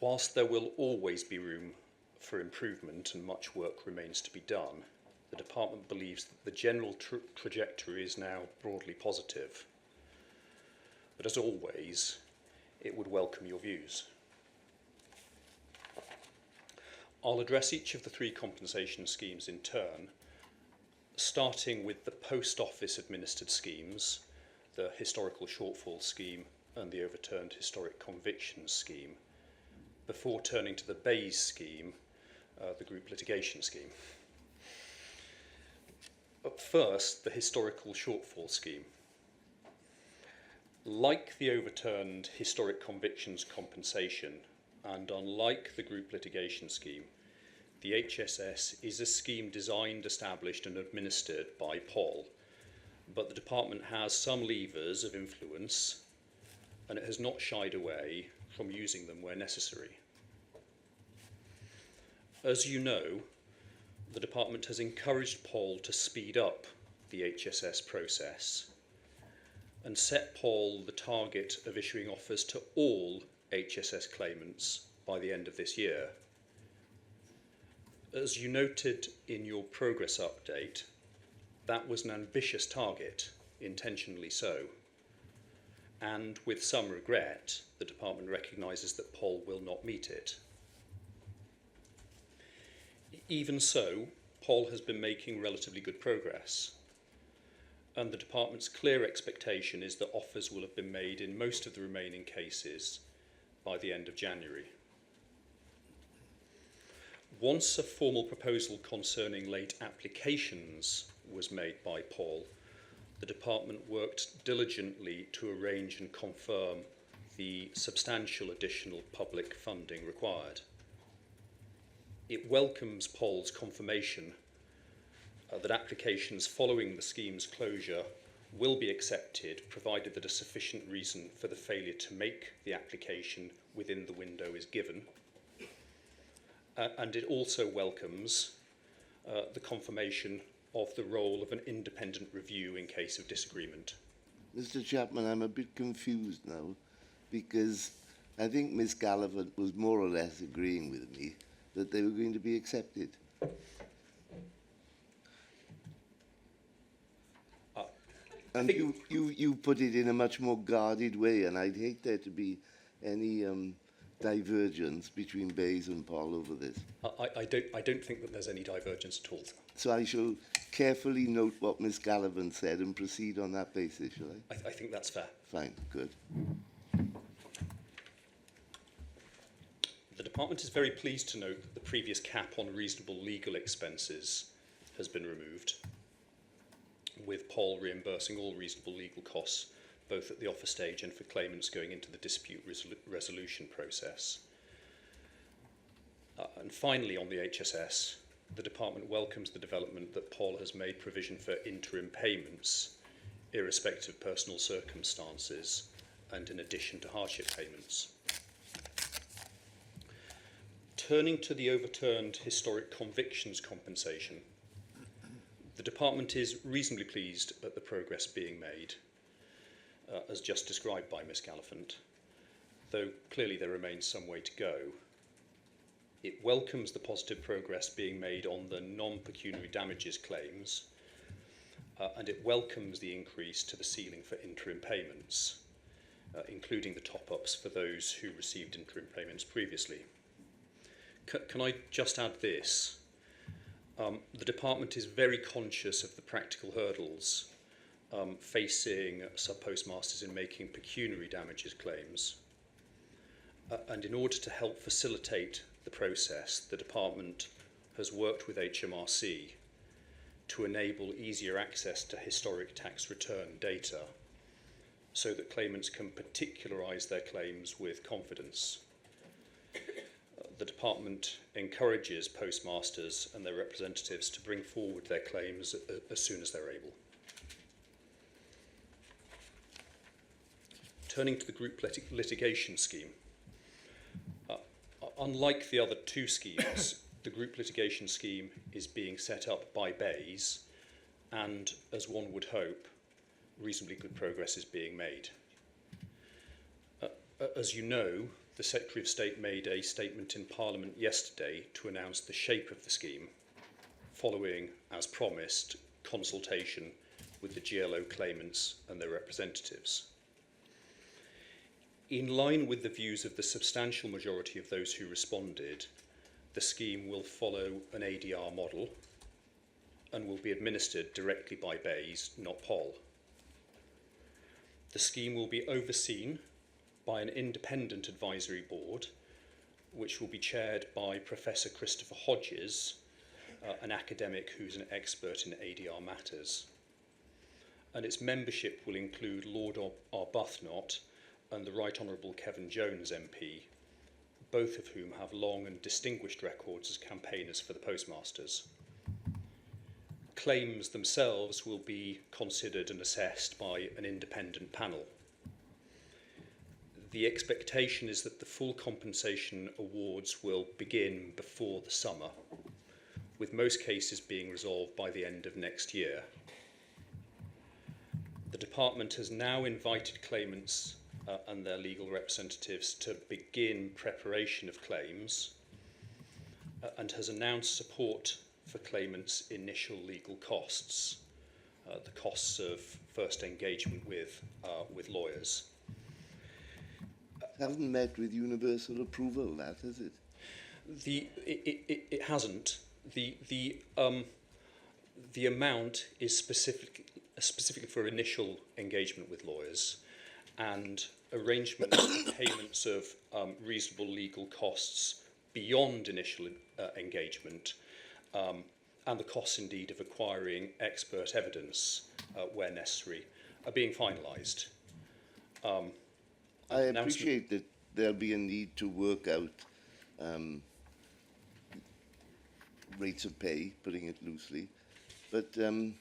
[SPEAKER 6] Whilst there will always be room for improvement and much work remains to be done, the department believes that the general trajectory is now broadly positive. But as always, it would welcome your views. I'll address each of the three compensation schemes in turn, starting with the post office administered schemes, the historical shortfall scheme and the overturned historic convictions scheme, before turning to the BEIS scheme, the group litigation scheme. But first, the historical shortfall scheme. Like the overturned historic convictions compensation, and unlike the group litigation scheme, the HSS is a scheme designed, established and administered by Paul, but the department has some levers of influence and it has not shied away from using them where necessary. As you know, the department has encouraged Paul to speed up the HSS process and set Paul the target of issuing offers to all HSS claimants by the end of this year. As you noted in your progress update, that was an ambitious target, intentionally so. And with some regret, the department recognises that Paul will not meet it. Even so, Paul has been making relatively good progress, and the department's clear expectation is that offers will have been made in most of the remaining cases by the end of January. Once a formal proposal concerning late applications was made by Paul, the department worked diligently to arrange and confirm the substantial additional public funding required. It welcomes Paul's confirmation that applications following the scheme's closure will be accepted, provided that a sufficient reason for the failure to make the application within the window is given. And it also welcomes the confirmation of the role of an independent review in case of disagreement.
[SPEAKER 1] Mr. Chapman, I'm a bit confused now, because I think Miss Gallivant was more or less agreeing with me that they were going to be accepted. And you put it in a much more guarded way, and I'd hate there to be any divergence between BEIS and Paul over this.
[SPEAKER 6] I don't think that there's any divergence at all.
[SPEAKER 1] So I shall carefully note what Miss Gallivant said and proceed on that basis, shall I?
[SPEAKER 6] I think that's fair.
[SPEAKER 1] Fine, good.
[SPEAKER 6] The department is very pleased to note that the previous cap on reasonable legal expenses has been removed, with Paul reimbursing all reasonable legal costs, both at the offer stage and for claimants going into the dispute resolution process. And finally, on the HSS, the department welcomes the development that Paul has made provision for interim payments, irrespective of personal circumstances, and in addition to hardship payments. Turning to the overturned historic convictions compensation, the department is reasonably pleased at the progress being made, as just described by Ms. Gallifant, though clearly there remains some way to go. It welcomes the positive progress being made on the non-pecuniary damages claims, and it welcomes the increase to the ceiling for interim payments, including the top-ups for those who received interim payments previously. Can I just add this? The department is very conscious of the practical hurdles facing sub-postmasters in making pecuniary damages claims. And in order to help facilitate the process, the department has worked with HMRC to enable easier access to historic tax return data so that claimants can particularise their claims with confidence. the department encourages postmasters and their representatives to bring forward their claims as soon as they're able. Turning to the group litigation scheme. Unlike the other two schemes, the group litigation scheme is being set up by BEIS, and, as one would hope, reasonably good progress is being made. As you know, the Secretary of State made a statement in Parliament yesterday to announce the shape of the scheme, following, as promised, consultation with the GLO claimants and their representatives. In line with the views of the substantial majority of those who responded, the scheme will follow an ADR model and will be administered directly by BEIS, not POL. The scheme will be overseen by an independent advisory board, which will be chaired by Professor Christopher Hodges, an academic who's an expert in ADR matters. And its membership will include Lord Arbuthnot and the Right Honourable Kevin Jones MP, both of whom have long and distinguished records as campaigners for the postmasters. Claims themselves will be considered and assessed by an independent panel. The expectation is that the full compensation awards will begin before the summer, with most cases being resolved by the end of next year. The department has now invited claimants and their legal representatives to begin preparation of claims and has announced support for claimants' initial legal costs, the costs of first engagement with lawyers.
[SPEAKER 1] Hasn't met with universal approval, that, has it?
[SPEAKER 6] It hasn't. The amount is specifically for initial engagement with lawyers, and arrangements for payments of reasonable legal costs beyond initial engagement, and the costs indeed of acquiring expert evidence where necessary, are being finalised.
[SPEAKER 1] I appreciate that there'll be a need to work out rates of pay, putting it loosely, but the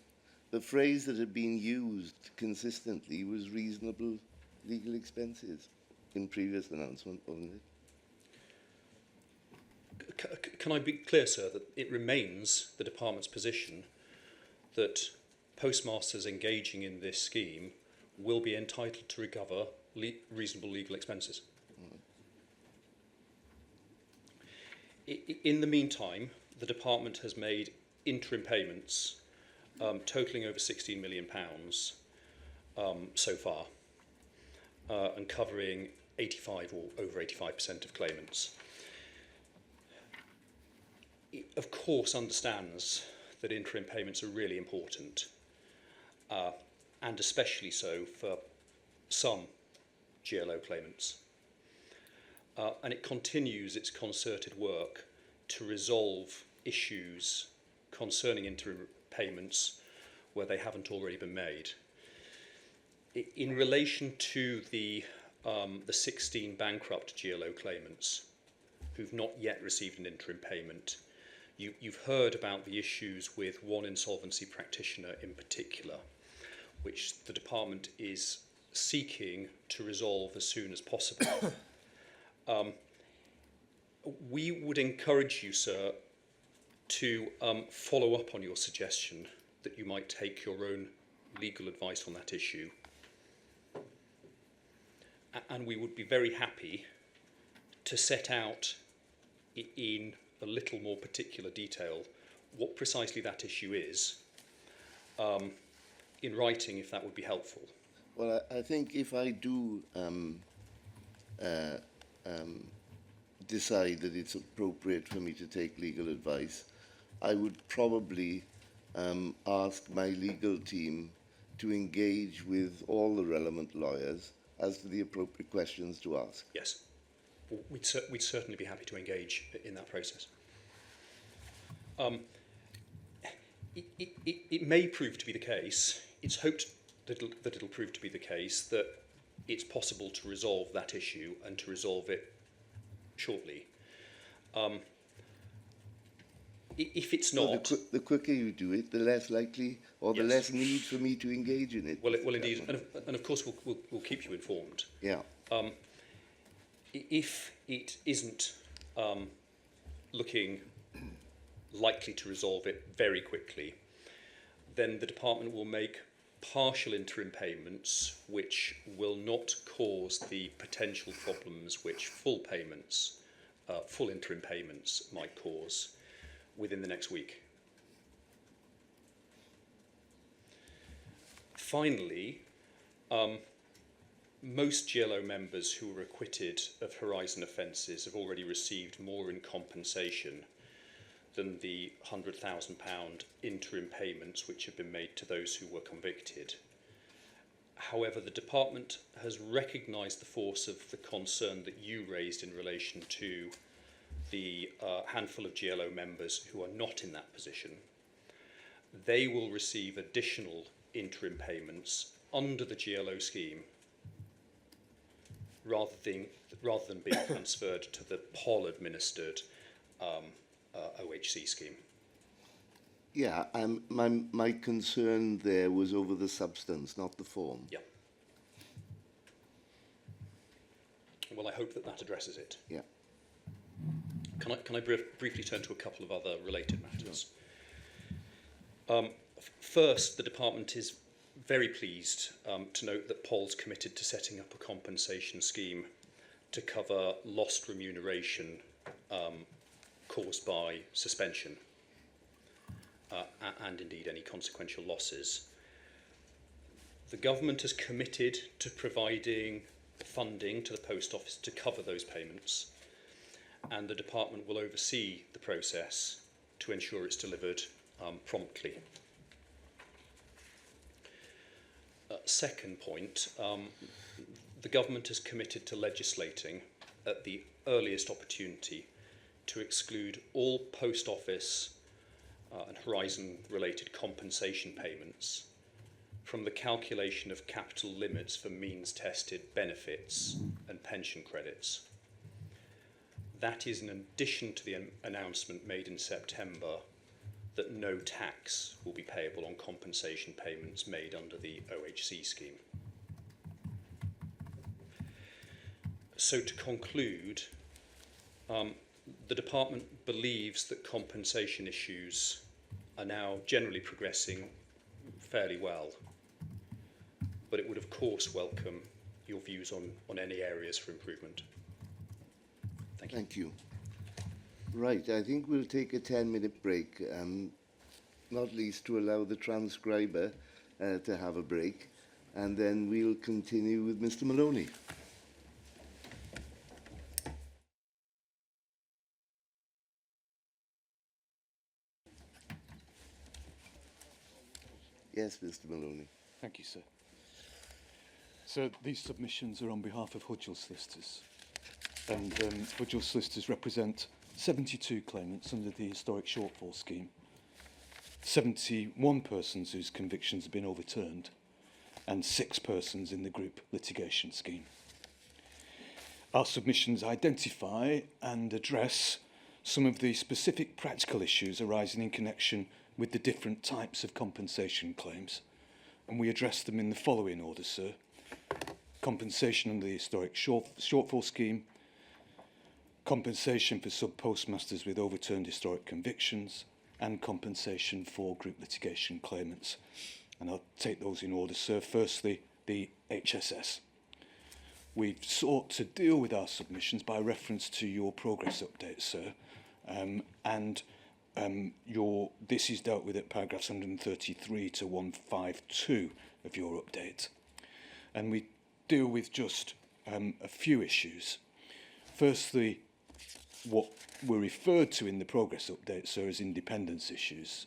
[SPEAKER 1] phrase that had been used consistently was reasonable legal expenses in previous announcement, wasn't it?
[SPEAKER 6] Can I be clear, sir, that it remains the department's position that postmasters engaging in this scheme will be entitled to recover reasonable legal expenses. In the meantime, the department has made interim payments totalling over £16 million so far, and covering 85 or over 85% of claimants. It, of course, understands that interim payments are really important, and especially so for some GLO claimants. And it continues its concerted work to resolve issues concerning interim payments where they haven't already been made. In relation to the 16 bankrupt GLO claimants who've not yet received an interim payment, you've heard about the issues with one insolvency practitioner in particular, which the department is seeking to resolve as soon as possible. We would encourage you, sir, to follow up on your suggestion that you might take your own legal advice on that issue. And we would be very happy to set out in a little more particular detail what precisely that issue is in writing, if that would be helpful.
[SPEAKER 1] Well, I think if I do decide that it's appropriate for me to take legal advice, I would probably ask my legal team to engage with all the relevant lawyers as to the appropriate questions to ask.
[SPEAKER 6] Yes, we'd certainly be happy to engage in that process. It may prove to be the case, it's hoped that it'll prove to be the case, that it's possible to resolve that issue and to resolve it shortly. If it's
[SPEAKER 1] Well,
[SPEAKER 6] not,
[SPEAKER 1] the quicker you do it, the less likely or the
[SPEAKER 6] Yes.
[SPEAKER 1] less need for me to engage in it.
[SPEAKER 6] well, indeed, and of course we'll keep you informed.
[SPEAKER 1] Yeah.
[SPEAKER 6] If it isn't looking likely to resolve it very quickly, then the department will make partial interim payments which will not cause the potential problems which full payments, full interim payments might cause within the next week. Finally, most GLO members who were acquitted of Horizon offences have already received more in compensation than the £100,000 interim payments which have been made to those who were convicted. However, the department has recognised the force of the concern that you raised in relation to the handful of GLO members who are not in that position. They will receive additional interim payments under the GLO scheme rather than being transferred to the POL administered OHC scheme.
[SPEAKER 1] Yeah, my concern there was over the substance, not the form.
[SPEAKER 6] Yeah. Well, I hope that addresses it.
[SPEAKER 1] Yeah.
[SPEAKER 6] Can I briefly turn to a couple of other related matters? First, the department is very pleased to note that POL's committed to setting up a compensation scheme to cover lost remuneration caused by suspension and indeed any consequential losses. The government has committed to providing funding to the post office to cover those payments, and the department will oversee the process to ensure it's delivered promptly. Second point, the government is committed to legislating at the earliest opportunity to exclude all post office and Horizon related compensation payments from the calculation of capital limits for means tested benefits and pension credits. That is in addition to the announcement made in September that no tax will be payable on compensation payments made under the OHC scheme. So to conclude, the department believes that compensation issues are now generally progressing fairly well, but it would of course welcome your views on any areas for improvement. Thank you.
[SPEAKER 1] Thank you. Right, I think we'll take a 10-minute break, not least to allow the transcriber to have a break, and then we'll continue with Mr. Maloney. Yes, Mr. Maloney.
[SPEAKER 5] Thank you, sir. So these submissions are on behalf of Hodgel Solicitors, and Hodgel Solicitors represent 72 claimants under the historic shortfall scheme, 71 persons whose convictions have been overturned, and 6 persons in the group litigation scheme. Our submissions identify and address some of the specific practical issues arising in connection with the different types of compensation claims, and we address them in the following order, sir. Compensation under the historic shortfall scheme, compensation for sub-postmasters with overturned historic convictions, and compensation for group litigation claimants. And I'll take those in order, sir. Firstly, the HSS. We've sought to deal with our submissions by reference to your progress update, sir, this is dealt with at paragraphs 133 to 152 of your update. And we deal with just a few issues. Firstly, what were referred to in the progress update, sir, as independence issues.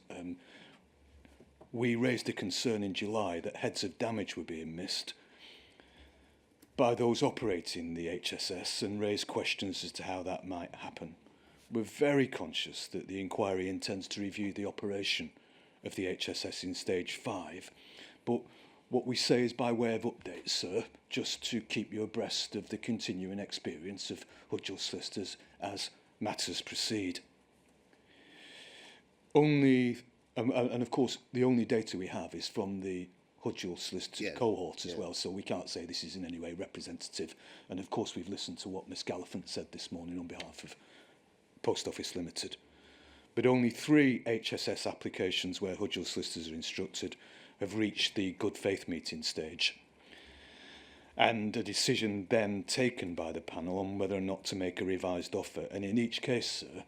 [SPEAKER 5] We raised a concern in July that heads of damage were being missed by those operating the HSS and raised questions as to how that might happen. We're very conscious that the inquiry intends to review the operation of the HSS in stage 5, but what we say is by way of update, sir, just to keep you abreast of the continuing experience of Hodgel Solicitors as matters proceed. Only, and of course, the only data we have is from the Hodgel Solicitors
[SPEAKER 1] Yes,
[SPEAKER 5] cohort as
[SPEAKER 1] yes.
[SPEAKER 5] well, so we can't say this is in any way representative. And of course, we've listened to what Ms Gallifant said this morning on behalf of Post Office Limited. But only 3 HSS applications where Hodgel Solicitors are instructed have reached the good faith meeting stage. And a decision then taken by the panel on whether or not to make a revised offer. And in each case, sir,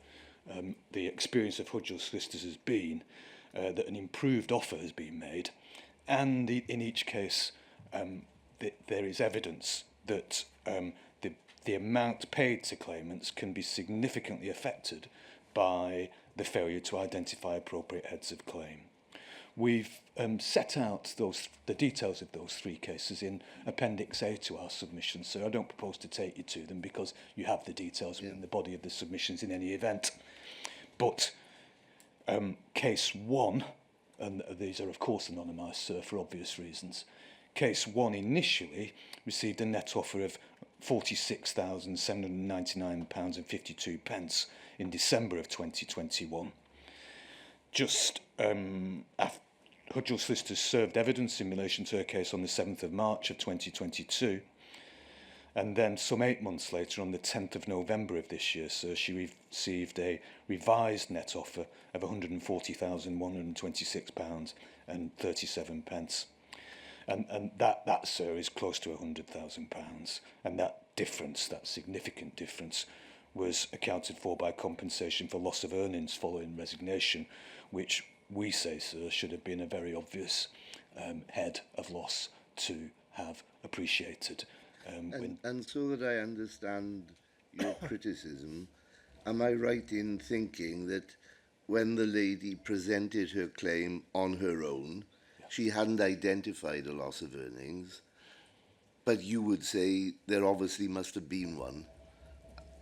[SPEAKER 5] the experience of Hodgel Solicitors has been that an improved offer has been made, and in each case there is evidence that the amount paid to claimants can be significantly affected by the failure to identify appropriate heads of claim. We've set out the details of those 3 cases in Appendix A to our submissions, so I don't propose to take you to them because you have the details within the body of the submissions in any event. But case 1, and these are of course anonymised, sir, for obvious reasons, case 1 initially received a net offer of £46,799.52 in December of 2021. Just after Hodgel Solicitors served evidence in relation to her case on the 7th of March of 2022, and then some 8 months later, on the 10th of November of this year, so she received a revised net offer of £140,126.37. And that, sir, is close to £100,000. And that difference, that significant difference, was accounted for by compensation for loss of earnings following resignation, which we say, sir, should have been a very obvious head of loss to have appreciated.
[SPEAKER 1] And so that I understand your criticism, am I right in thinking that when the lady presented her claim on her own, she hadn't identified a loss of earnings, but you would say there obviously must have been one,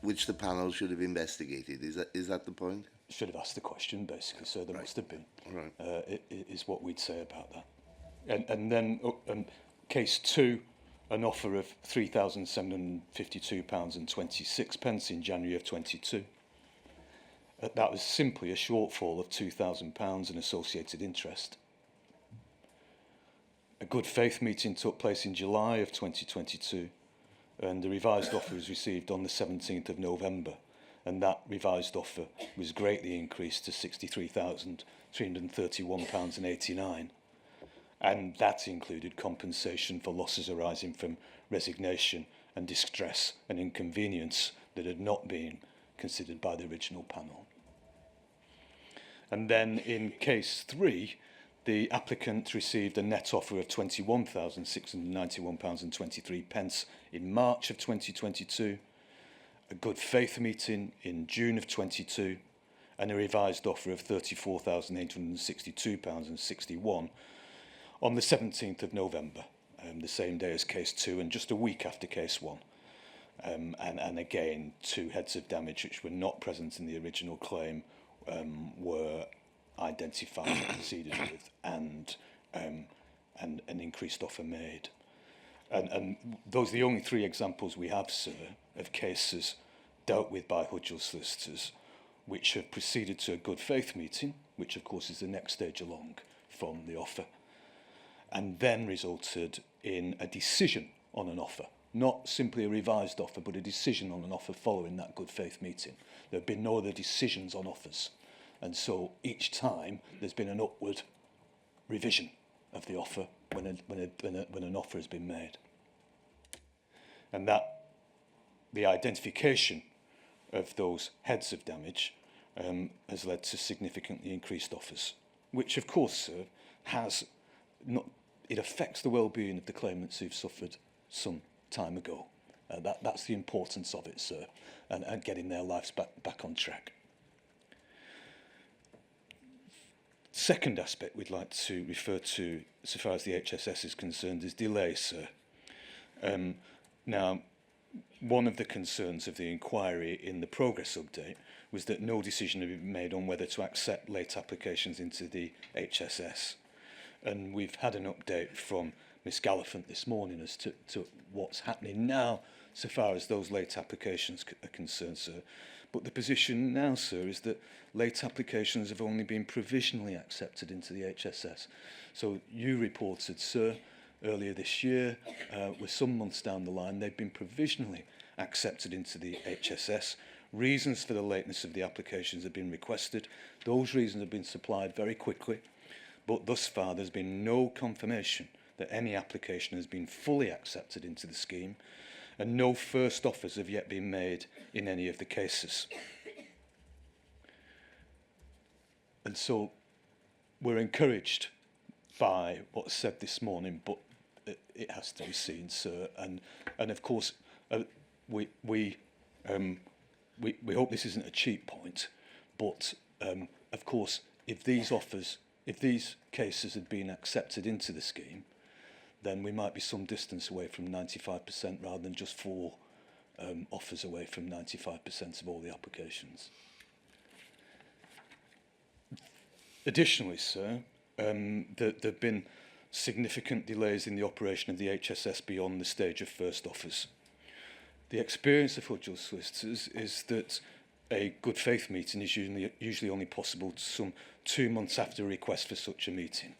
[SPEAKER 1] which the panel should have investigated. Is that the point?
[SPEAKER 5] Should have asked the question, basically, so there must have been.
[SPEAKER 1] Right.
[SPEAKER 5] Is what we'd say about that. And then case 2, an offer of £3,752.26 in January of 22. That was simply a shortfall of £2,000 in associated interest. A good faith meeting took place in July of 2022, and the revised offer was received on the 17th of November, and that revised offer was greatly increased to £63,331.89. And that included compensation for losses arising from resignation and distress and inconvenience that had not been considered by the original panel. And then in case 3, the applicant received a net offer of £21,691.23 in March of 2022, a good faith meeting in June of 22, and a revised offer of £34,862.61 on the 17th of November, the same day as case 2 and just a week after case 1. And again, 2 heads of damage which were not present in the original claim were identified and proceeded with, and an increased offer made. And those are the only 3 examples we have, sir, of cases dealt with by Hodgel Solicitors which have proceeded to a good faith meeting, which of course is the next stage along from the offer, and then resulted in a decision on an offer. Not simply a revised offer, but a decision on an offer following that good faith meeting. There have been no other decisions on offers. And so each time there's been an upward revision of the offer when an offer has been made. And that the identification of those heads of damage has led to significantly increased offers, which of course it affects the well-being of the claimants who've suffered some time ago. That's the importance of it, sir, and getting their lives back on track. Second aspect we'd like to refer to, so far as the HSS is concerned, is delay, sir. Now, one of the concerns of the inquiry in the progress update was that no decision had been made on whether to accept late applications into the HSS. And we've had an update from Miss Gallifant this morning as to what's happening now so far as those late applications are concerned, sir. But the position now, sir, is that late applications have only been provisionally accepted into the HSS. So you reported, sir, earlier this year, with some months down the line, they've been provisionally accepted into the HSS. Reasons for the lateness of the applications have been requested. Those reasons have been supplied very quickly, but thus far there's been no confirmation that any application has been fully accepted into the scheme, and no first offers have yet been made in any of the cases. And so we're encouraged by what's said this morning, but it has to be seen, sir. And of course, we hope this isn't a cheap point, but of course, if these cases had been accepted into the scheme, then we might be some distance away from 95% rather than just 4 offers away from 95% of all the applications. Additionally, sir, there have been significant delays in the operation of the HSS beyond the stage of first offers. The experience of Hodgel Solicitors is that a good faith meeting is usually only possible some 2 months after a request for such a meeting.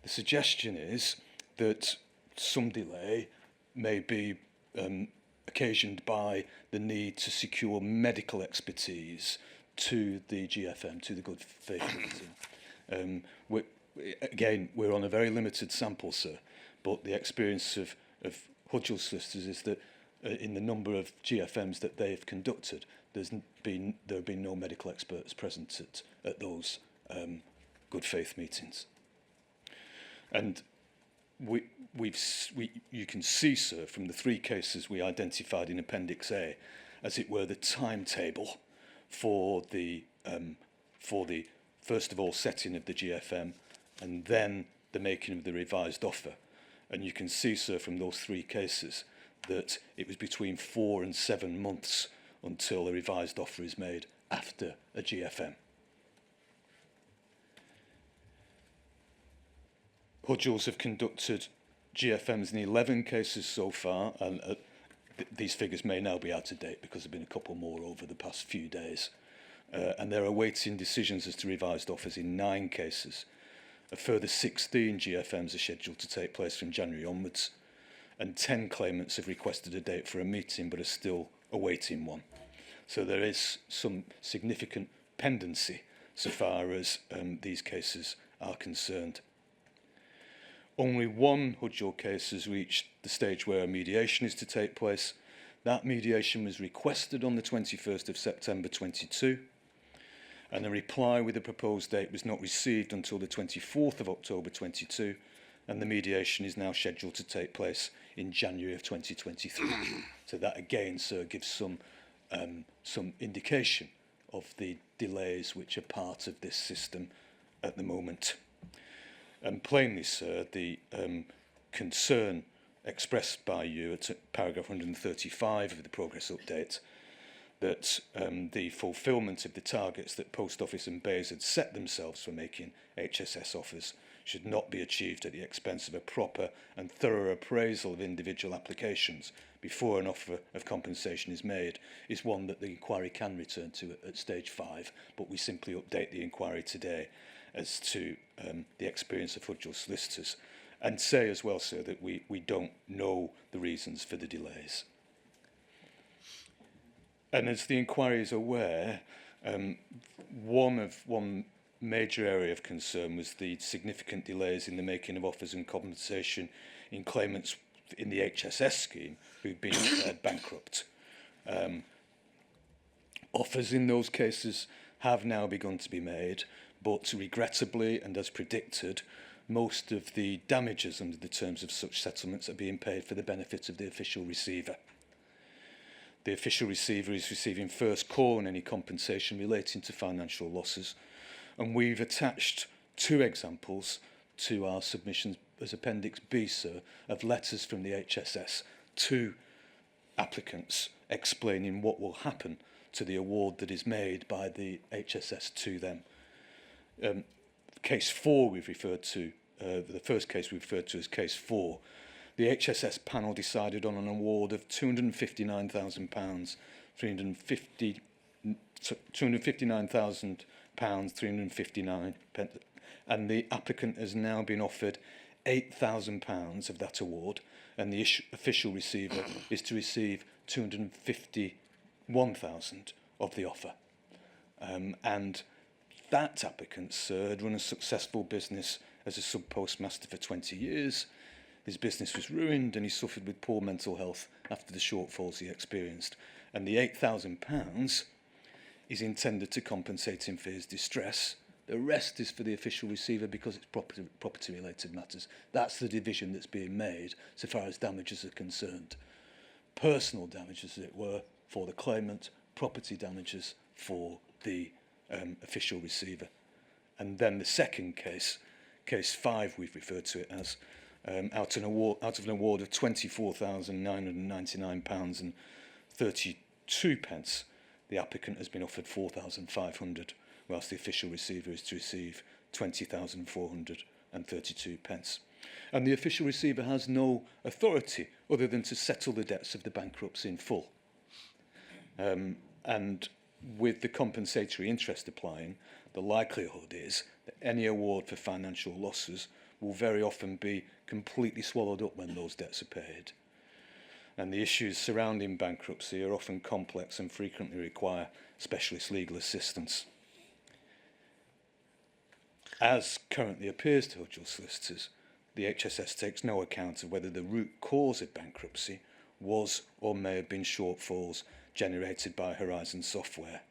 [SPEAKER 5] The suggestion is that some delay may be occasioned by the need to secure medical expertise to the GFM, to the good faith meeting. We're on a very limited sample, sir, but the experience of Hodgel Solicitors is that in the number of GFMs that they've conducted, there have been no medical experts present at those good faith meetings. And you can see, sir, from the 3 cases we identified in Appendix A, as it were, the timetable for the first of all setting of the GFM and then the making of the revised offer. And you can see, sir, from those 3 cases that it was between 4 and 7 months until a revised offer is made after a GFM. Hodgels have conducted GFMs in 11 cases so far, and these figures may now be out of date because there have been a couple more over the past few days. And they're awaiting decisions as to revised offers in 9 cases. A further 16 GFMs are scheduled to take place from January onwards, and 10 claimants have requested a date for a meeting but are still awaiting one. So there is some significant pendency so far as these cases are concerned. Only 1 Hodgel case has reached the stage where a mediation is to take place. That mediation was requested on the 21st of September 22, and a reply with a proposed date was not received until the 24th of October 22, and the mediation is now scheduled to take place in January of 2023. So that again, sir, gives some indication of the delays which are part of this system at the moment. And plainly, sir, the concern expressed by you at paragraph 135 of the progress update, that the fulfilment of the targets that Post Office and BEIS had set themselves for making HSS offers should not be achieved at the expense of a proper and thorough appraisal of individual applications before an offer of compensation is made, is one that the inquiry can return to at stage 5, but we simply update the inquiry today as to the experience of Hodgel Solicitors, and say as well, sir, that we don't know the reasons for the delays. And as the inquiry is aware, one major area of concern was the significant delays in the making of offers and compensation in claimants in the HSS scheme who've been declared bankrupt. Offers in those cases have now begun to be made, but regrettably and as predicted, most of the damages under the terms of such settlements are being paid for the benefit of the official receiver. The official receiver is receiving first call on any compensation relating to financial losses, and we've attached 2 examples to our submissions as Appendix B, sir, of letters from the HSS to applicants explaining what will happen to the award that is made by the HSS to them. Case 4 we've referred to the first case we referred to as case 4, the HSS panel decided on an award of £259,000, £359, and the applicant has now been offered £8,000 of that award, and the official receiver is to receive £251,000 of the offer. And that applicant, sir, had run a successful business as a sub-postmaster for 20 years. His business was ruined and he suffered with poor mental health after the shortfalls he experienced. And the £8,000 is intended to compensate him for his distress. The rest is for the official receiver because it's property-related matters. That's the division that's being made so far as damages are concerned. Personal damages, as it were, for the claimant, property damages for the official receiver. And then the second case, case 5 we've referred to it as, out of an award of £24,999.32, the applicant has been offered £4,500, whilst the official receiver is to receive £20,432. And the official receiver has no authority other than to settle the debts of the bankruptcy in full. And with the compensatory interest applying, the likelihood is that any award for financial losses will very often be completely swallowed up when those debts are paid. And the issues surrounding bankruptcy are often complex and frequently require specialist legal assistance. As currently appears to Hodgel Solicitors, the HSS takes no account of whether the root cause of bankruptcy was or may have been shortfalls generated by Horizon software.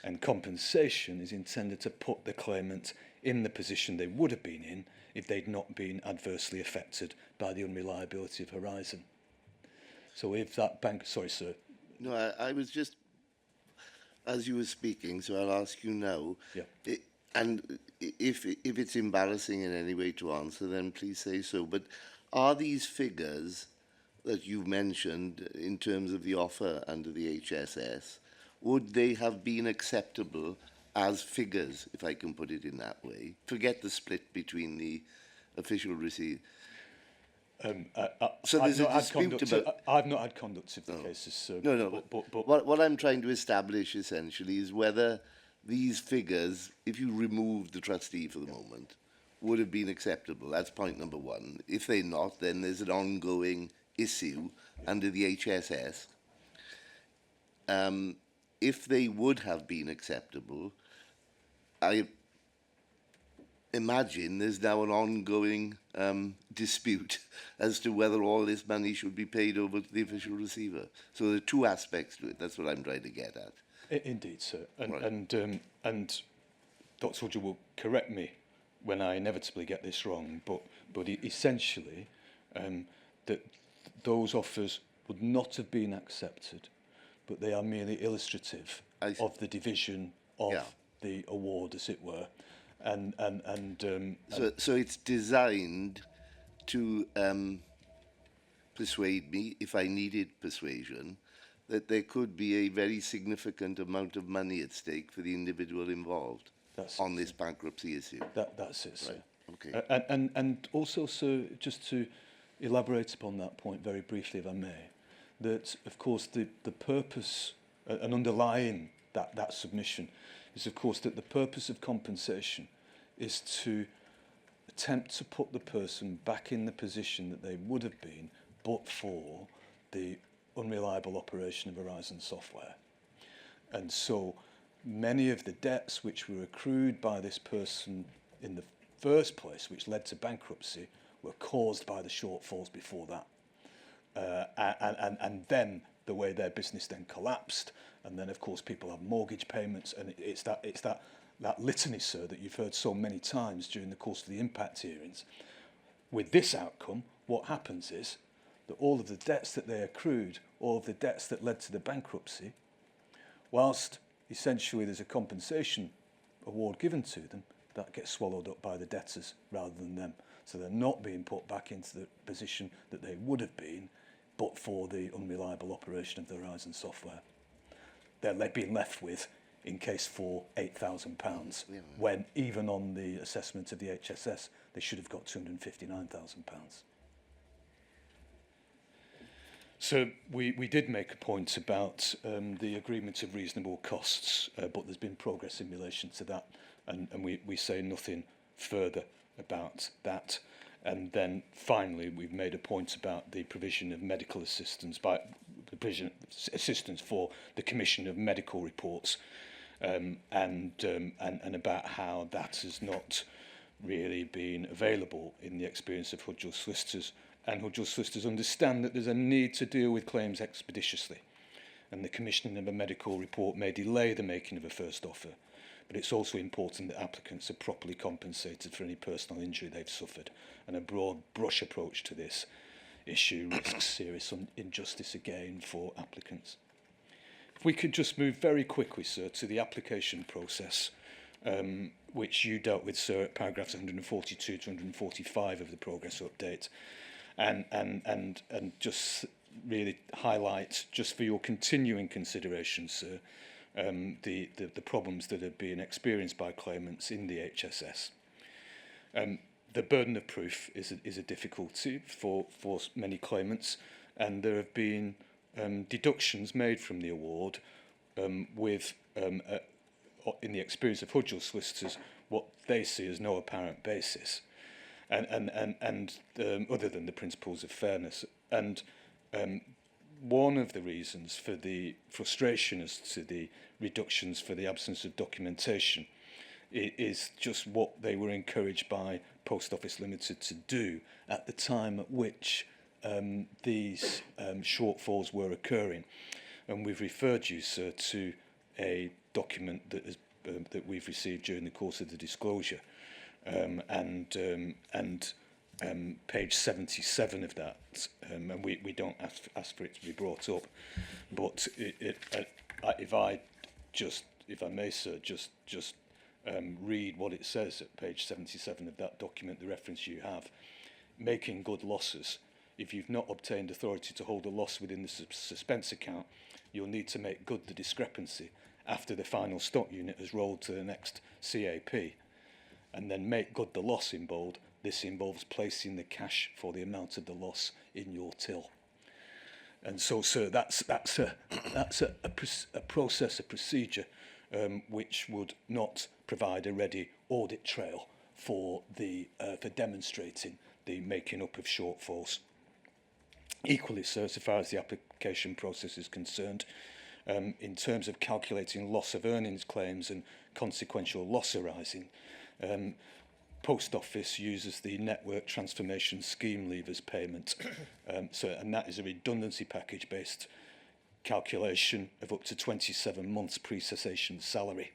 [SPEAKER 5] And compensation is intended to put the claimant in the position they would have been in if they'd not been adversely affected by the unreliability of Horizon. So if that bank... Sorry, sir.
[SPEAKER 1] No, I was just, as you were speaking, so I'll ask you now.
[SPEAKER 5] Yeah.
[SPEAKER 1] And if it's embarrassing in any way to answer, then please say so. But are these figures that you mentioned in terms of the offer under the HSS, would they have been acceptable as figures, if I can put it in that way? Forget the split between the official receipt. So there's a dispute about...
[SPEAKER 5] I've not had conduct of the cases, sir.
[SPEAKER 1] No.
[SPEAKER 5] But
[SPEAKER 1] what I'm trying to establish, essentially, is whether these figures, if you remove the trustee for the moment, would have been acceptable. That's point number one. If they're not, then there's an ongoing issue under the HSS. If they would have been acceptable, I imagine there's now an ongoing dispute as to whether all this money should be paid over to the official receiver. So there are two aspects to it. That's what I'm trying to get at.
[SPEAKER 5] indeed, sir. And,
[SPEAKER 1] Right.
[SPEAKER 5] and Dr. Hodgel will correct me when I inevitably get this wrong, but essentially that those offers would not have been accepted, but they are merely illustrative of the division of the award, as it were.
[SPEAKER 1] So it's designed to persuade me, if I needed persuasion, that there could be a very significant amount of money at stake for the individual involved on this bankruptcy issue.
[SPEAKER 5] That's it, sir.
[SPEAKER 1] Right. Okay.
[SPEAKER 5] And also, sir, just to elaborate upon that point very briefly, if I may, that, of course, the purpose and underlying that submission is, of course, that the purpose of compensation is to attempt to put the person back in the position that they would have been but for the unreliable operation of Horizon software. And so many of the debts which were accrued by this person in the first place, which led to bankruptcy, were caused by the shortfalls before that. And then the way their business then collapsed, and then of course people have mortgage payments, and it's that litany, sir, that you've heard so many times during the course of the impact hearings. With this outcome, what happens is that all of the debts that they accrued, all of the debts that led to the bankruptcy, whilst essentially there's a compensation award given to them, that gets swallowed up by the debtors rather than them. So they're not being put back into the position that they would have been but for the unreliable operation of the Horizon software. They're being left with in case 4, £8,000, when even on the assessment of the HSS, they should have got £259,000. So we did make a point about the agreement of reasonable costs, but there's been progress in relation to that, and we say nothing further about that. And then finally, we've made a point about the provision of medical assistance, by the provision assistance for the commission of medical reports, and about how that has not really been available in the experience of Hodgel Solicitors. And Hodgel Solicitors understand that there's a need to deal with claims expeditiously, and the commissioning of a medical report may delay the making of a first offer, but it's also important that applicants are properly compensated for any personal injury they've suffered, and a broad brush approach to this issue risks serious injustice again for applicants. If we could just move very quickly, sir, to the application process, which you dealt with, sir, at paragraphs 142 to 145 of the progress update, and just really highlight, just for your continuing consideration, sir, the problems that are being experienced by claimants in the HSS. The burden of proof is a difficulty for many claimants, and there have been deductions made from the award with, in the experience of Hodgel Solicitors, what they see as no apparent basis, and other than the principles of fairness. And one of the reasons for the frustration as to the reductions for the absence of documentation is just what they were encouraged by Post Office Limited to do at the time at which these shortfalls were occurring. And we've referred you, sir, to a document that has that we've received during the course of the disclosure, page 77 of that, and we don't ask for it to be brought up, but if I may, sir, just read what it says at page 77 of that document, the reference you have: making good losses. If you've not obtained authority to hold a loss within the suspense account, you'll need to make good the discrepancy after the final stock unit has rolled to the next CAP. And then make good the loss in bold. This involves placing the cash for the amount of the loss in your till. And so, sir, that's a process, a procedure, which would not provide a ready audit trail for demonstrating the making up of shortfalls. Equally, sir, so far as the application process is concerned, in terms of calculating loss of earnings claims and consequential loss arising, Post Office uses the Network Transformation Scheme levers payment, and that is a redundancy package based calculation of up to 27 months pre-cessation salary,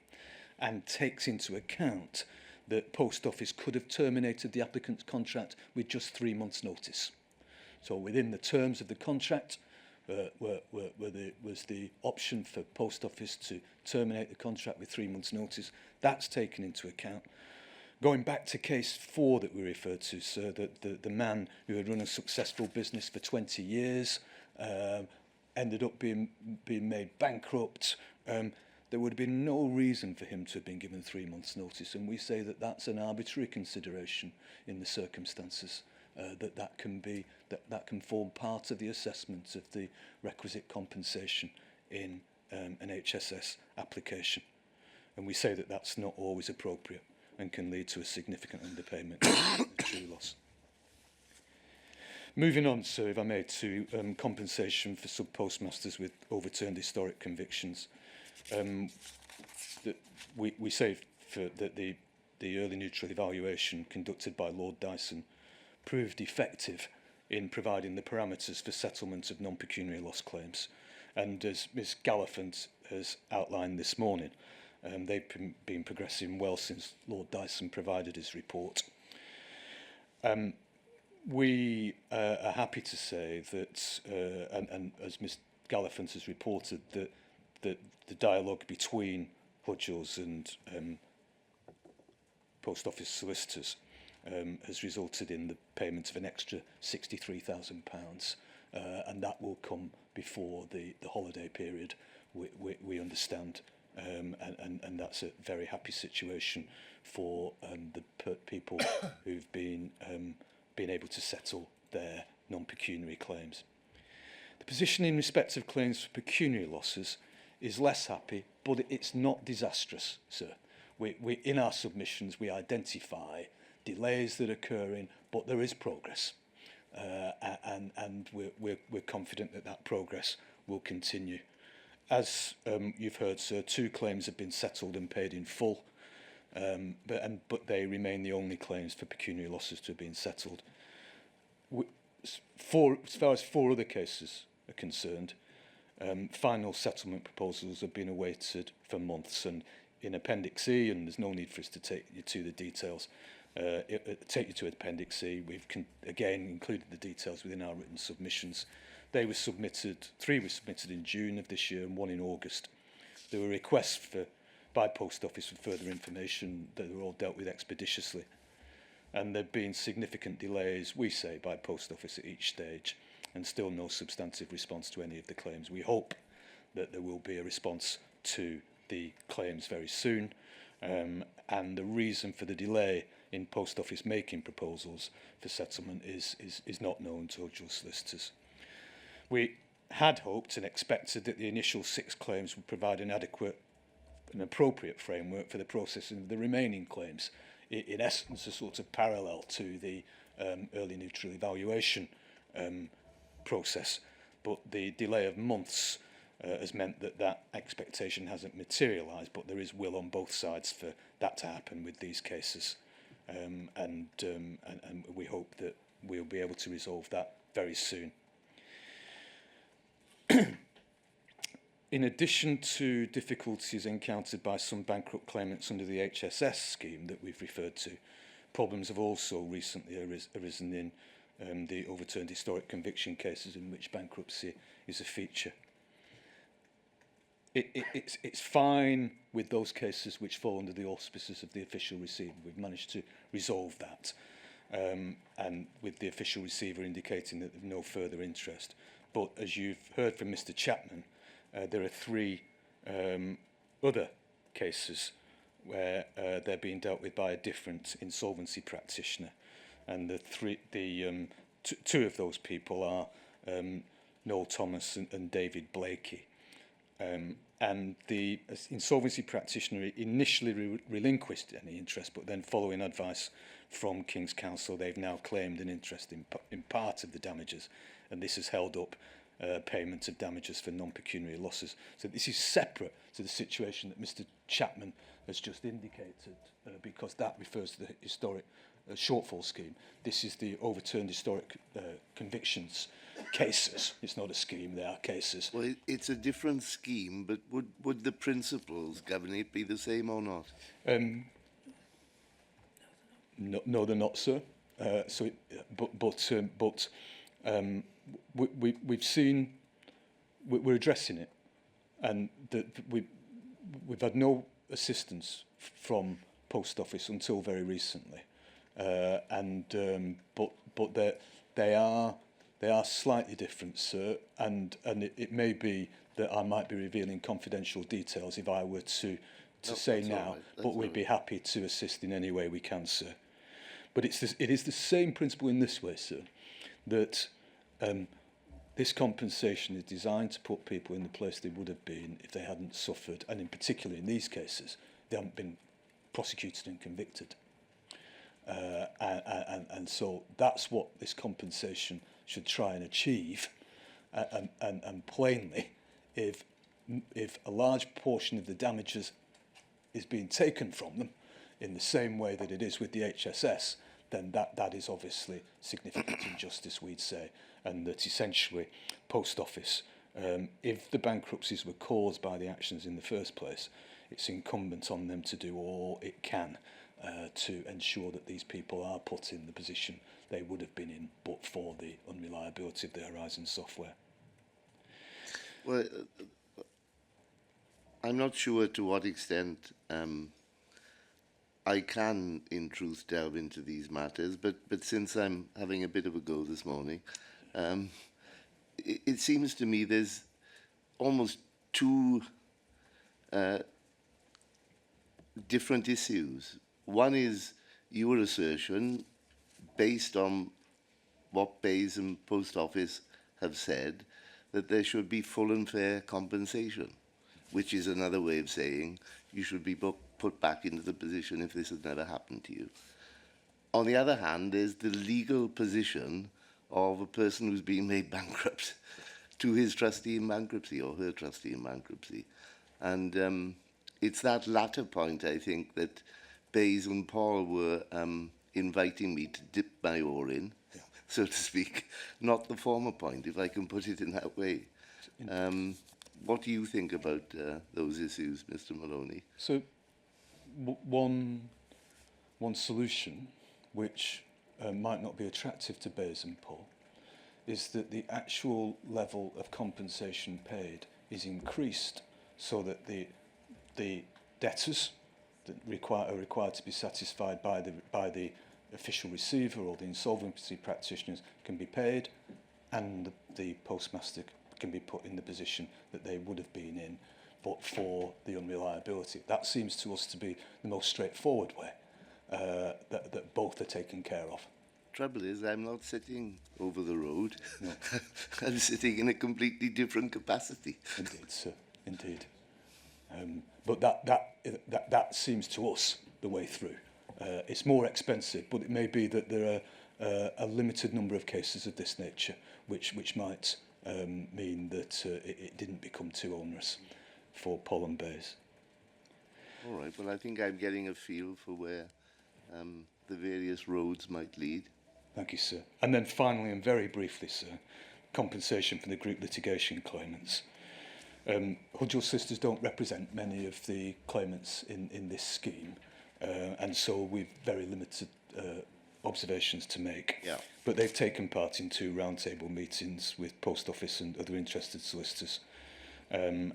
[SPEAKER 5] and takes into account that Post Office could have terminated the applicant's contract with just 3 months' notice. So within the terms of the contract was the option for Post Office to terminate the contract with 3 months' notice. That's taken into account. Going back to case 4 that we referred to, sir, the man who had run a successful business for 20 years, ended up being made bankrupt. There would have been no reason for him to have been given 3 months' notice, and we say that that's an arbitrary consideration in the circumstances. That can form part of the assessment of the requisite compensation in an HSS application, and we say that that's not always appropriate and can lead to a significant underpayment of true loss. Moving on, sir, if I may, to compensation for sub-postmasters with overturned historic convictions. We say that the early neutral evaluation conducted by Lord Dyson proved effective in providing the parameters for settlement of non-pecuniary loss claims. And as Ms Gallifant has outlined this morning, they've been progressing well since Lord Dyson provided his report. We are happy to say that, and as Ms Gallifant has reported, that the dialogue between Hodgels and Post Office Solicitors has resulted in the payment of an extra £63,000, and that will come before the holiday period, we understand, and that's a very happy situation for the people who've been able to settle their non-pecuniary claims. The position in respect of claims for pecuniary losses is less happy, but it's not disastrous, sir. We in our submissions, we identify delays that are occurring, but there is progress. And we're confident that that progress will continue. As you've heard, sir, 2 claims have been settled and paid in full, but they remain the only claims for pecuniary losses to have been settled. As far as 4 other cases are concerned, final settlement proposals have been awaited for months, and in Appendix E, and there's no need for us to take you to the details, take you to Appendix C. We've again included the details within our written submissions. They were submitted, 3 were submitted in June of this year and 1 in August. There were requests by Post Office for further information that were all dealt with expeditiously. And there have been significant delays, we say, by Post Office at each stage, and still no substantive response to any of the claims. We hope that there will be a response to the claims very soon, and the reason for the delay in Post Office making proposals for settlement is not known to Hodgel Solicitors. We had hoped and expected that the initial 6 claims would provide an adequate and appropriate framework for the processing of the remaining claims, in essence a sort of parallel to the early neutral evaluation process, but the delay of months has meant that that expectation hasn't materialised, but there is will on both sides for that to happen with these cases, and we hope that we'll be able to resolve that very soon. In addition to difficulties encountered by some bankrupt claimants under the HSS scheme that we've referred to, problems have also recently arisen in the overturned historic conviction cases in which bankruptcy is a feature. It's fine with those cases which fall under the auspices of the official receiver. We've managed to resolve that, and with the official receiver indicating that there's no further interest. But as you've heard from Mr. Chapman, there are 3 other cases where they're being dealt with by a different insolvency practitioner, and the 2 of those people are Noel Thomas and David Blakey. And the insolvency practitioner initially relinquished any interest, but then following advice from King's Counsel, they've now claimed an interest in part of the damages, and this has held up payment of damages for non-pecuniary losses. So this is separate to the situation that Mr. Chapman has just indicated, because that refers to the historic shortfall scheme. This is the overturned historic convictions cases. It's not a scheme, they are cases.
[SPEAKER 1] Well, it's a different scheme, but would the principles governing it be the same or not?
[SPEAKER 5] No, they're not, sir. We've seen, we're addressing it, and we've had no assistance from Post Office until very recently, but they are slightly different, sir, and it may be that I might be revealing confidential details if I were to say now, but we'd be happy to assist in any way we can, sir. But it is the same principle in this way, sir, that this compensation is designed to put people in the place they would have been if they hadn't suffered, and in particular in these cases, they haven't been prosecuted and convicted. And so that's what this compensation should try and achieve. And plainly, if a large portion of the damages is being taken from them in the same way that it is with the HSS, then that is obviously significant injustice, we'd say, and that essentially Post Office, if the bankruptcies were caused by the actions in the first place, it's incumbent on them to do all it can to ensure that these people are put in the position they would have been in but for the unreliability of the Horizon software.
[SPEAKER 1] Well, I'm not sure to what extent I can, in truth, delve into these matters, but since I'm having a bit of a go this morning, it seems to me there's almost 2 different issues. One is your assertion, based on what BEIS and Post Office have said, that there should be full and fair compensation, which is another way of saying you should be put back into the position if this had never happened to you. On the other hand, there's the legal position of a person who's been made bankrupt to his trustee in bankruptcy or her trustee in bankruptcy. And it's that latter point, I think, that BEIS and Paul were inviting me to dip my oar in, so to speak, not the former point, if I can put it in that way. What do you think about those issues, Mr. Maloney?
[SPEAKER 5] So, one solution, which might not be attractive to BEIS and Paul, is that the actual level of compensation paid is increased so that the debtors that are required to be satisfied by the official receiver or the insolvency practitioners can be paid, and the postmaster can be put in the position that they would have been in but for the unreliability. That seems to us to be the most straightforward way that both are taken care of.
[SPEAKER 1] Trouble is, I'm not sitting over the road. No. I'm sitting in a completely different capacity.
[SPEAKER 5] Indeed, sir. Indeed. But that seems to us the way through. It's more expensive, but it may be that there are a limited number of cases of this nature, which might mean that it didn't become too onerous for Paul and BEIS.
[SPEAKER 1] All right. Well, I think I'm getting a feel for where the various roads might lead.
[SPEAKER 5] Thank you, sir. And then finally, and very briefly, sir, compensation for the group litigation claimants. Hodgel Solicitors don't represent many of the claimants in this scheme, and so we've very limited observations to make.
[SPEAKER 1] Yeah.
[SPEAKER 5] But they've taken part in 2 roundtable meetings with Post Office and other interested solicitors, and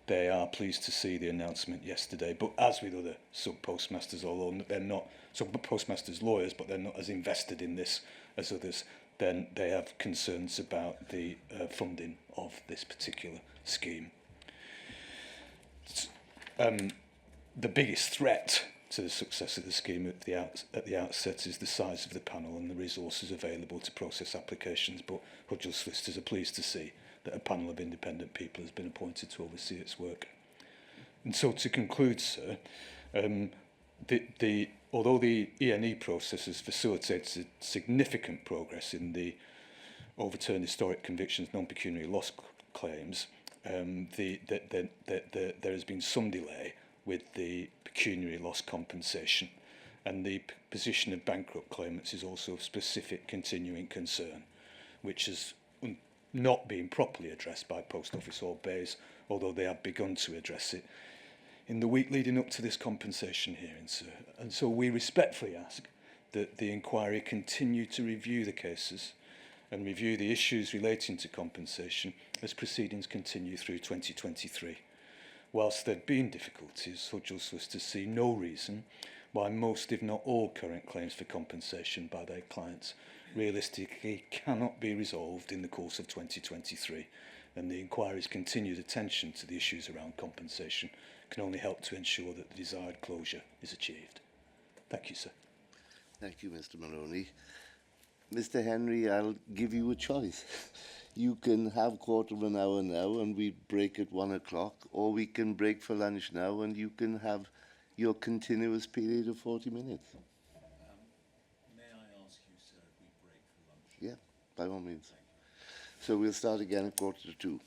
[SPEAKER 5] they are pleased to see the announcement yesterday. But as with other sub-postmasters, although they're not sub-postmasters lawyers, but they're not as invested in this as others, then they have concerns about the funding of this particular scheme. The biggest threat to the success of the scheme at the outset is the size of the panel and the resources available to process applications, but Hodgel Solicitors are pleased to see that a panel of independent people has been appointed to oversee its work. And so to conclude, sir, although the E&E process has facilitated significant progress in the overturned historic convictions non-pecuniary loss claims, there has been some delay with the pecuniary loss compensation, and the position of bankrupt claimants is also of specific continuing concern, which has not been properly addressed by Post Office or BEIS, although they have begun to address it in the week leading up to this compensation hearing, sir. And so we respectfully ask that the inquiry continue to review the cases and review the issues relating to compensation as proceedings continue through 2023. Whilst there have been difficulties, Hodgel Solicitors see no reason why most, if not all, current claims for compensation by their clients realistically cannot be resolved in the course of 2023, and the inquiry's continued attention to the issues around compensation can only help to ensure that the desired closure is achieved. Thank you, sir.
[SPEAKER 1] Thank you, Mr. Maloney. Mr. Henry, I'll give you a choice. You can have quarter of an hour now and we break at 1 o'clock, or we can break for lunch now and you can have your continuous period of 40 minutes.
[SPEAKER 7] May I ask you, sir, if we break for lunch?
[SPEAKER 1] Yeah, by all means. So we'll start again at 1:45.